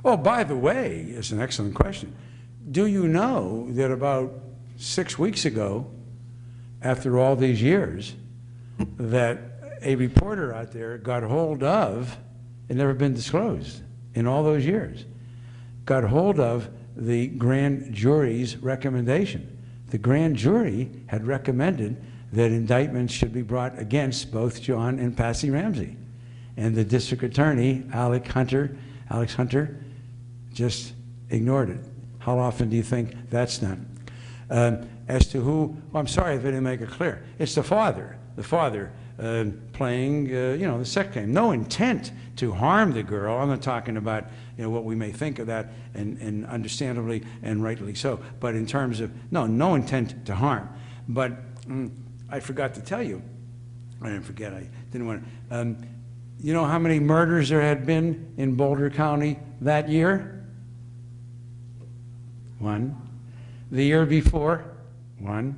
Oh, by the way, it's an excellent question. Do you know that about 6 weeks ago, after all these years, that a reporter out there got hold of, it never been disclosed in all those years, got hold of the grand jury's recommendation. The grand jury had recommended that indictments should be brought against both John and Patsy Ramsey. And the district attorney, Alex Hunter, just ignored it. How often do you think that's done? As to who, well, I'm sorry if I didn't make it clear. It's the father playing, the sex game. No intent to harm the girl. I'm not talking about, what we may think of that, and understandably and rightly so. But in terms of, no intent to harm. But I forgot to tell you, I didn't forget, I didn't want to, you know how many murders there had been in Boulder County that year? 1. The year before? 1.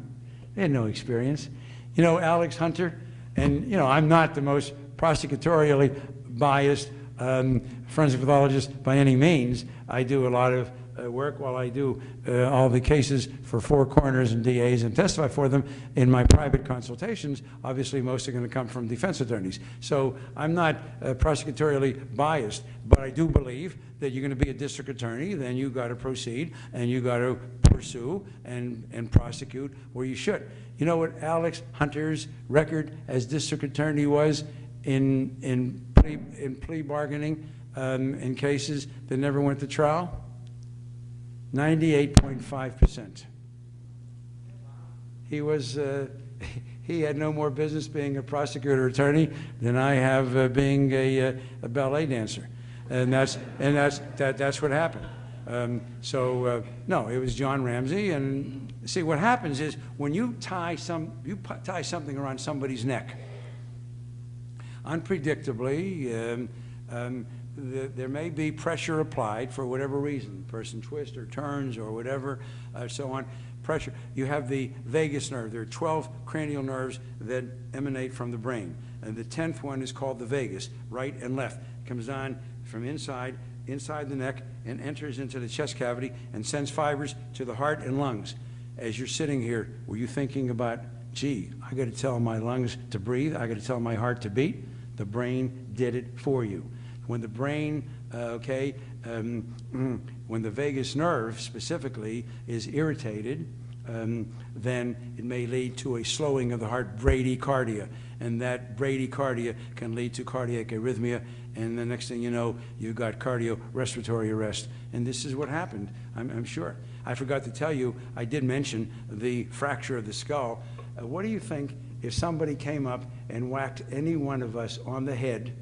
They had no experience. Alex Hunter, and I'm not the most prosecutorially biased forensic pathologist by any means. I do a lot of work while I do all the cases for 4 coroners and DAs and testify for them in my private consultations. Obviously, most are going to come from defense attorneys. So I'm not prosecutorially biased, but I do believe that you're going to be a district attorney, then you got to proceed and you got to pursue and prosecute where you should. You know what Alex Hunter's record as district attorney was in plea bargaining in cases that never went to trial? 98.5%. He was, he had no more business being a prosecutor attorney than I have being a ballet dancer, and that's what happened. No, it was John Ramsey, and see what happens is when you tie something around somebody's neck, unpredictably. There may be pressure applied for whatever reason, person twists or turns or whatever, so on. Pressure. You have the vagus nerve. There are 12 cranial nerves that emanate from the brain. And the 10th one is called the vagus, right and left. It comes on from inside the neck and enters into the chest cavity and sends fibers to the heart and lungs. As you're sitting here, were you thinking about, gee, I got to tell my lungs to breathe, I got to tell my heart to beat? The brain did it for you. When the brain, when the vagus nerve specifically is irritated, then it may lead to a slowing of the heart, bradycardia, and that bradycardia can lead to cardiac arrhythmia, and the next thing you know, you've got cardiorespiratory arrest. And this is what happened, I'm sure. I forgot to tell you, I did mention the fracture of the skull. What do you think if somebody came up and whacked any one of us on the head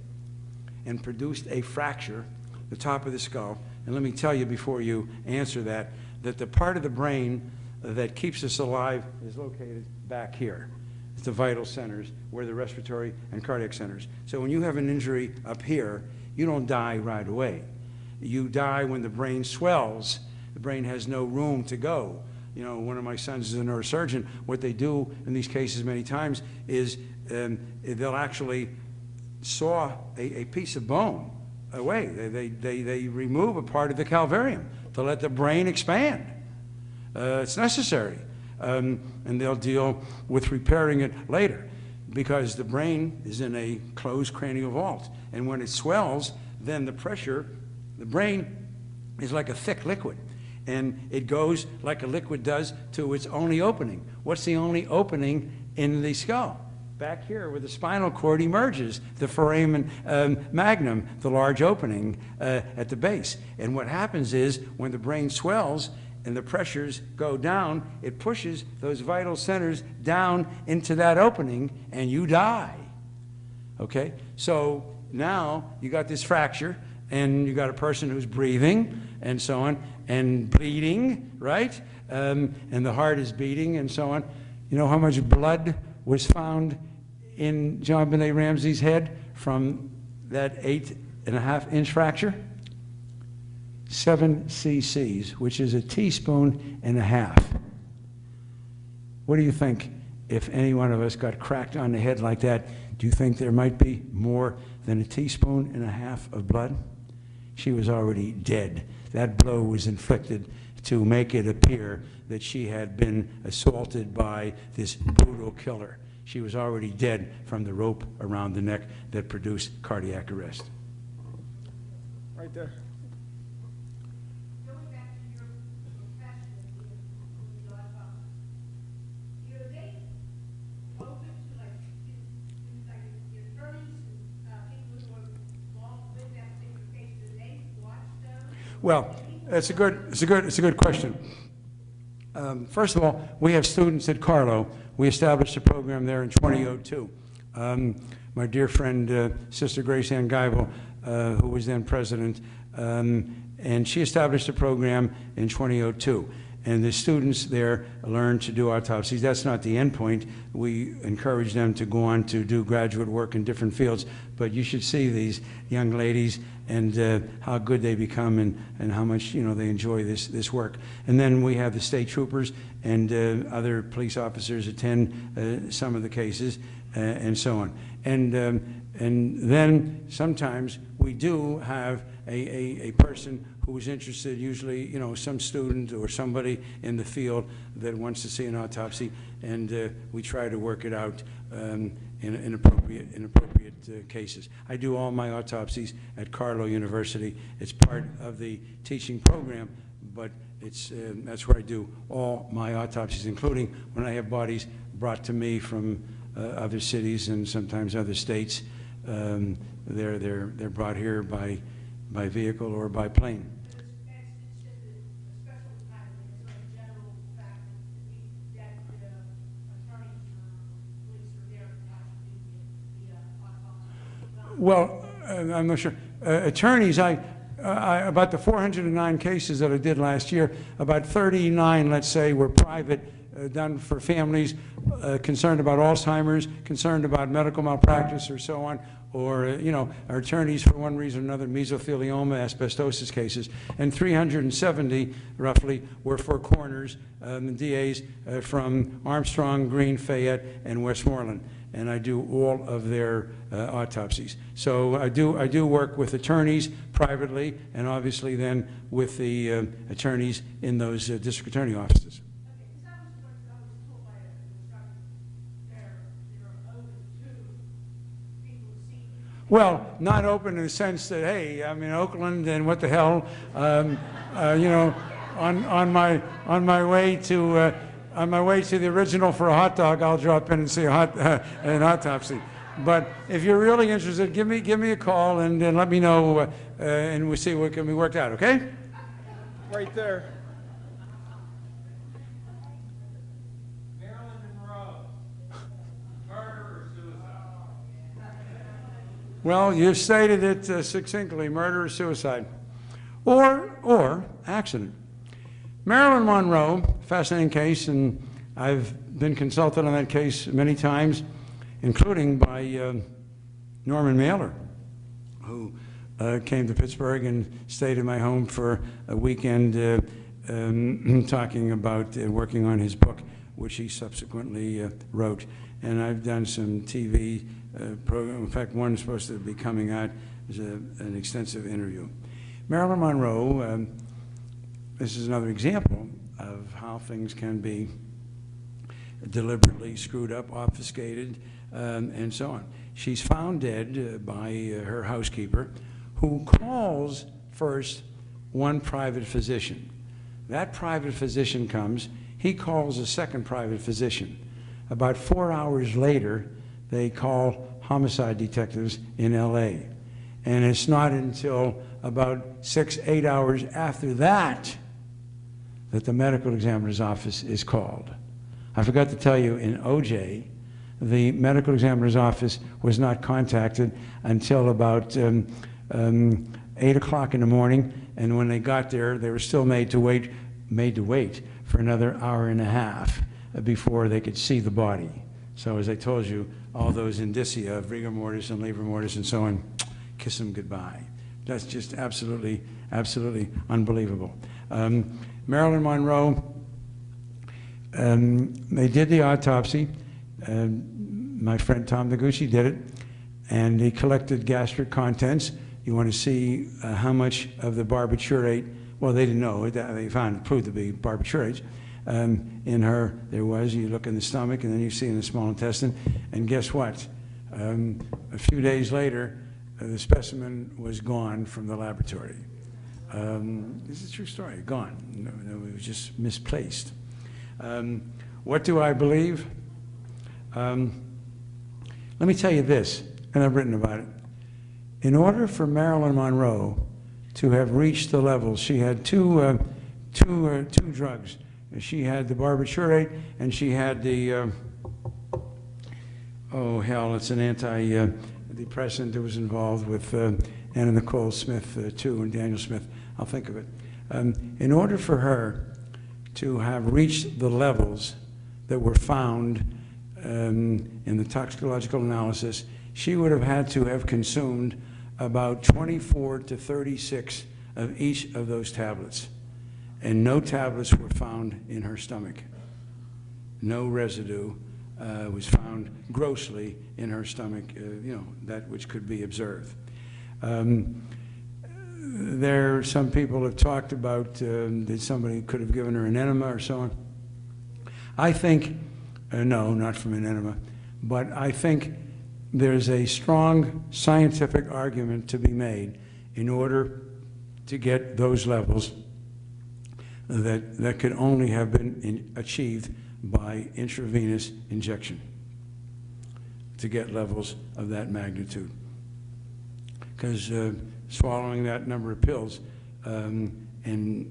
and produced a fracture, the top of the skull? And let me tell you before you answer that the part of the brain that keeps us alive is located back here. It's the vital centers, where the respiratory and cardiac centers. So when you have an injury up here, you don't die right away. You die when the brain swells. The brain has no room to go. You know, one of my sons is a neurosurgeon. What they do in these cases many times is they'll actually saw a piece of bone away. They remove a part of the calvarium to let the brain expand. It's necessary. And they'll deal with repairing it later, because the brain is in a closed cranial vault. And when it swells, then the pressure, the brain is like a thick liquid. And it goes like a liquid does to its only opening. What's the only opening in the skull? Back here where the spinal cord emerges, the foramen magnum, the large opening at the base. And what happens is when the brain swells and the pressures go down, it pushes those vital centers down into that opening and you die. Okay? So now you got this fracture and you got a person who's breathing and so on and bleeding, right? And the heart is beating and so on. You know how much blood was found in JonBen Ramsey's head from that 8.5-inch fracture? 7 cc's, which is a teaspoon and a half. What do you think if any one of us got cracked on the head like that? Do you think there might be more than a teaspoon and a half of blood? She was already dead. That blow was inflicted to make it appear that she had been assaulted by this brutal killer. She was already dead from the rope around the neck that produced cardiac arrest. Right there. Going back to your profession, you're they open to like attorneys, people who are involved with that particular case, do they watch those? Well, it's a good question. First of all, we have students at Carlo. We established a program there in 2002. My dear friend, Sister Grace Ann Geibel, who was then president, and she established a program in 2002. And the students there learn to do autopsies. That's not the end point. We encourage them to go on to do graduate work in different fields. But you should see these young ladies and how good they become and how much they enjoy this work. And then we have the state troopers and other police officers attend some of the cases and so on. And then sometimes we do have a person who is interested, usually, some student or somebody in the field that wants to see an autopsy, and we try to work it out in appropriate cases. I do all my autopsies at Carlo University. It's part of the teaching program, but that's where I do all my autopsies, including when I have bodies brought to me from other cities and sometimes other states. They're brought here by vehicle or by plane. Well, I'm not sure. Attorneys, about the 409 cases that I did last year, about 39, let's say, were private, done for families concerned about Alzheimer's, concerned about medical malpractice or so on, or, our attorneys for one reason or another, mesothelioma, asbestosis cases, and 370 roughly were for coroners, DAs from Armstrong, Greene, Fayette, and Westmoreland. And I do all of their autopsies. So I do work with attorneys privately, and obviously then with the attorneys in those district attorney offices. Okay, because I was told by an instructor, they're open to people who see. Well, not open in the sense that, hey, I'm in Oakland and what the hell, on my way to the original for a hot dog, I'll drop in and see an autopsy. But if you're really interested, give me a call and let me know, and we'll see what can be worked out. Okay? Right there. Marilyn Monroe, murder or suicide? Well, you've stated it succinctly: murder or suicide, or accident. Marilyn Monroe, fascinating case, and I've been consulted on that case many times, including by Norman Mailer, who came to Pittsburgh and stayed in my home for a weekend talking about working on his book, which he subsequently wrote. And I've done some TV program. In fact, one is supposed to be coming out. Is an extensive interview. Marilyn Monroe, this is another example of how things can be deliberately screwed up, obfuscated, and so on. She's found dead by her housekeeper, who calls first one private physician. That private physician comes, he calls a second private physician. About 4 hours later, they call homicide detectives in LA. And it's not until about 6-8 hours after that that the medical examiner's office is called. I forgot to tell you, in OJ, the medical examiner's office was not contacted until about 8 o'clock in the morning, and when they got there, they were still made to wait for another hour and a half before they could see the body. So as I told you, all those indicia of rigor mortis and labor mortis and so on, kiss them goodbye. That's just absolutely, absolutely unbelievable. Marilyn Monroe, they did the autopsy. My friend Tom Noguchi did it, and he collected gastric contents. You want to see how much of the barbiturate, well, they didn't know, they found it proved to be barbiturates. In her, there was, you look in the stomach, and then you see in the small intestine, and guess what? A few days later, the specimen was gone from the laboratory. This is a true story, gone. No, it was just misplaced. What do I believe? Let me tell you this, and I've written about it. In order for Marilyn Monroe to have reached the levels, she had two drugs. She had the barbiturate, and she had the, oh hell, it's an antidepressant that was involved with Anna Nicole Smith too, and Daniel Smith. I'll think of it. In order for her to have reached the levels that were found in the toxicological analysis, she would have had to have consumed about 24 to 36 of each of those tablets. And no tablets were found in her stomach. No residue was found grossly in her stomach, that which could be observed. Some people have talked about that somebody could have given her an enema or so on. I think, no, not from an enema, but I think there's a strong scientific argument to be made in order to get those levels that could only have been achieved by intravenous injection to get levels of that magnitude. Because swallowing that number of pills and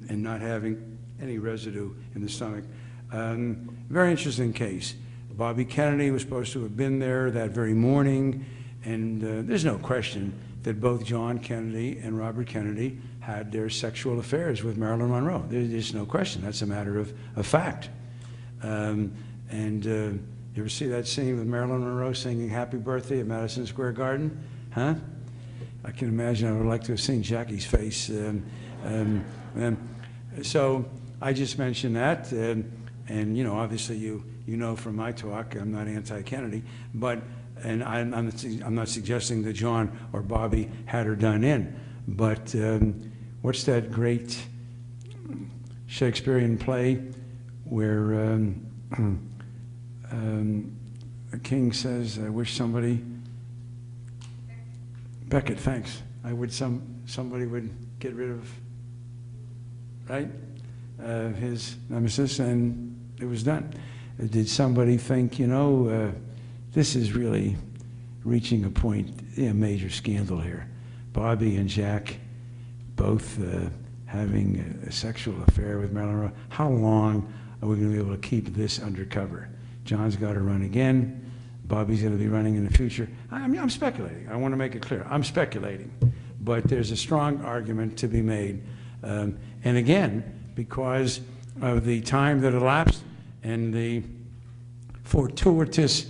not having any residue in the stomach. Very interesting case. Bobby Kennedy was supposed to have been there that very morning, and there's no question that both John Kennedy and Robert Kennedy had their sexual affairs with Marilyn Monroe. There's no question. That's a matter of fact. You ever see that scene with Marilyn Monroe singing Happy Birthday at Madison Square Garden? Huh? I can imagine. I would like to have seen Jackie's face. So I just mentioned that, and you know, obviously you know from my talk, I'm not anti-Kennedy, but I'm not suggesting that John or Bobby had her done in, but what's that great Shakespearean play where the king says, "I wish somebody." Beckett, thanks. I would somebody would get rid of, right, his nemesis, and it was done. Did somebody think, you know, this is really reaching a point, a major scandal here? Bobby and Jack both having a sexual affair with Marilyn Monroe. How long are we going to be able to keep this undercover? John's got to run again. Bobby's going to be running in the future. I'm speculating. I want to make it clear. I'm speculating. But there's a strong argument to be made. And again, because of the time that elapsed and the fortuitous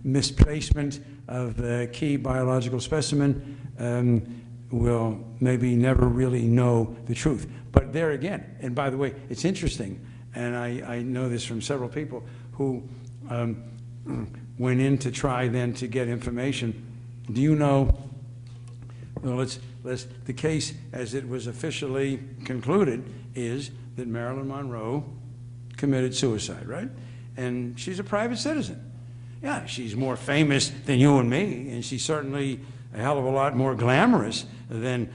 misplacement of the key biological specimen, we'll maybe never really know the truth. But there again, and by the way, it's interesting, and I know this from several people who went in to try then to get information. Do you know, well, the case as it was officially concluded is that Marilyn Monroe committed suicide, right? And she's a private citizen. Yeah, she's more famous than you and me, and she's certainly a hell of a lot more glamorous than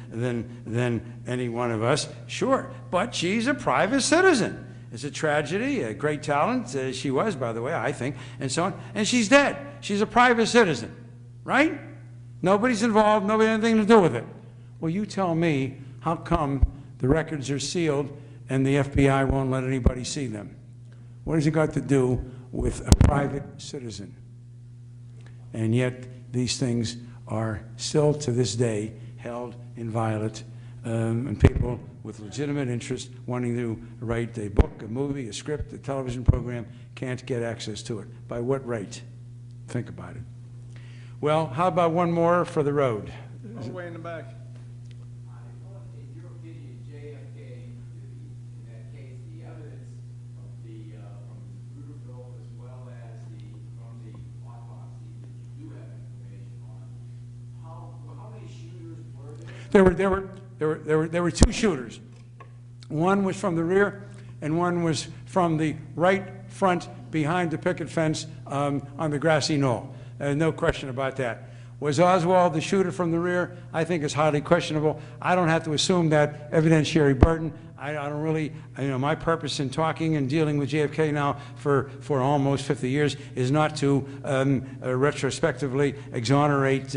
any one of us, sure. But she's a private citizen. It's a tragedy, a great talent. She was, by the way, I think, and so on. And she's dead. She's a private citizen, right? Nobody's involved, nobody had anything to do with it. Well, you tell me, how come the records are sealed and the FBI won't let anybody see them? What has it got to do with a private citizen? And yet, these things are still to this day held inviolate, and people with legitimate interest wanting to write a book, a movie, a script, a television program can't get access to it. By what right? Think about it. Well, how about one more for the road? All the way in the back. In your opinion, JFK, in that case, the evidence from the Zapruder film as well as from the autopsy that you do have information on, how many shooters were there? There were two shooters. One was from the rear, and one was from the right front behind the picket fence on the grassy knoll. No question about that. Was Oswald the shooter from the rear? I think it's highly questionable. I don't have to assume that evidentiary burden. I don't really, you know, my purpose in talking and dealing with JFK now for almost 50 years is not to retrospectively exonerate,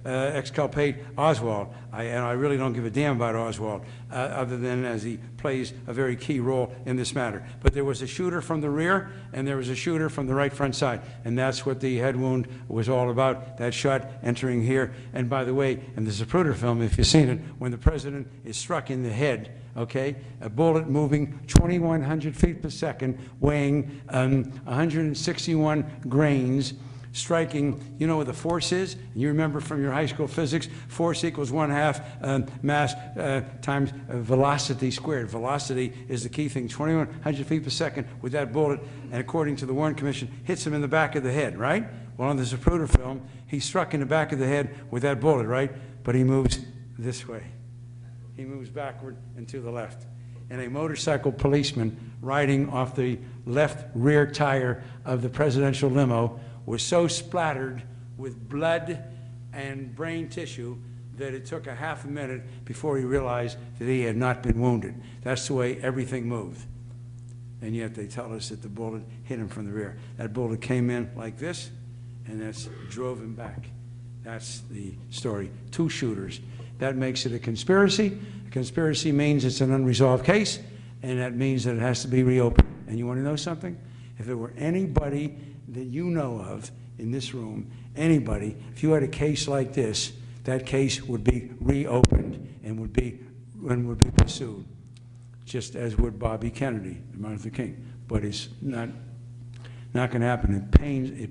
exculpate Oswald. And I really don't give a damn about Oswald, other than as he plays a very key role in this matter. But there was a shooter from the rear, and there was a shooter from the right front side. And that's what the head wound was all about, that shot entering here. And by the way, in the Zapruder film, if you've seen it, when the president is struck in the head, okay, a bullet moving 2,100 feet per second, weighing 161 grains, striking, you know what the force is? You remember from your high school physics, force equals 1/2 mass times velocity squared. Velocity is the key thing, 2,100 feet per second with that bullet, and according to the Warren Commission, hits him in the back of the head, right? Well, on the Zapruder film, he's struck in the back of the head with that bullet, right? But he moves this way. He moves backward and to the left. And a motorcycle policeman riding off the left rear tire of the presidential limo was so splattered with blood and brain tissue that it took a half a minute before he realized that he had not been wounded. That's the way everything moved. And yet they tell us that the bullet hit him from the rear. That bullet came in like this, and that drove him back. That's the story. Two shooters. That makes it a conspiracy. A conspiracy means it's an unresolved case, and that means that it has to be reopened. And you want to know something? If there were anybody that you know of in this room, anybody, if you had a case like this, that case would be reopened and would be pursued, just as would Bobby Kennedy and Martin Luther King. But it's not going to happen. It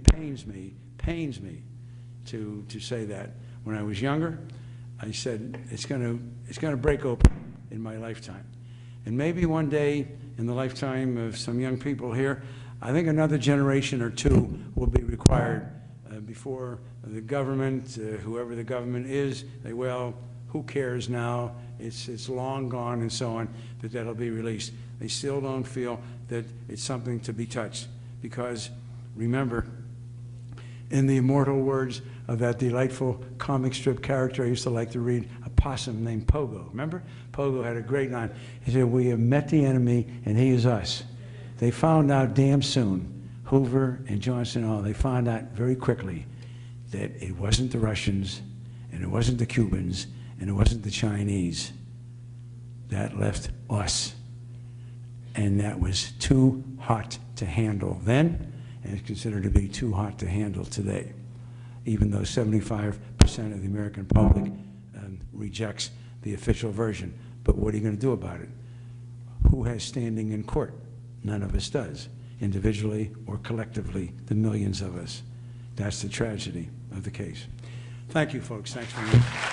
pains me to say that. When I was younger, I said, it's gonna break open in my lifetime. And maybe one day in the lifetime of some young people here, I think another generation or two will be required before the government, whoever the government is, they, well, who cares now? It's long gone and so on, that'll be released. They still don't feel that it's something to be touched because, remember, in the immortal words of that delightful comic strip character I used to like to read, a possum named Pogo. Remember? Pogo had a great line. He said, we have met the enemy and he is us. They found out damn soon, Hoover and Johnson and all, they found out very quickly that it wasn't the Russians and it wasn't the Cubans and it wasn't the Chinese. That left us. And that was too hot to handle then, and it's considered to be too hot to handle today, even though 75% of the American public rejects the official version. But what are you going to do about it? Who has standing in court? None of us does, individually or collectively, the millions of us. That's the tragedy of the case. Thank you, folks. Thanks for listening.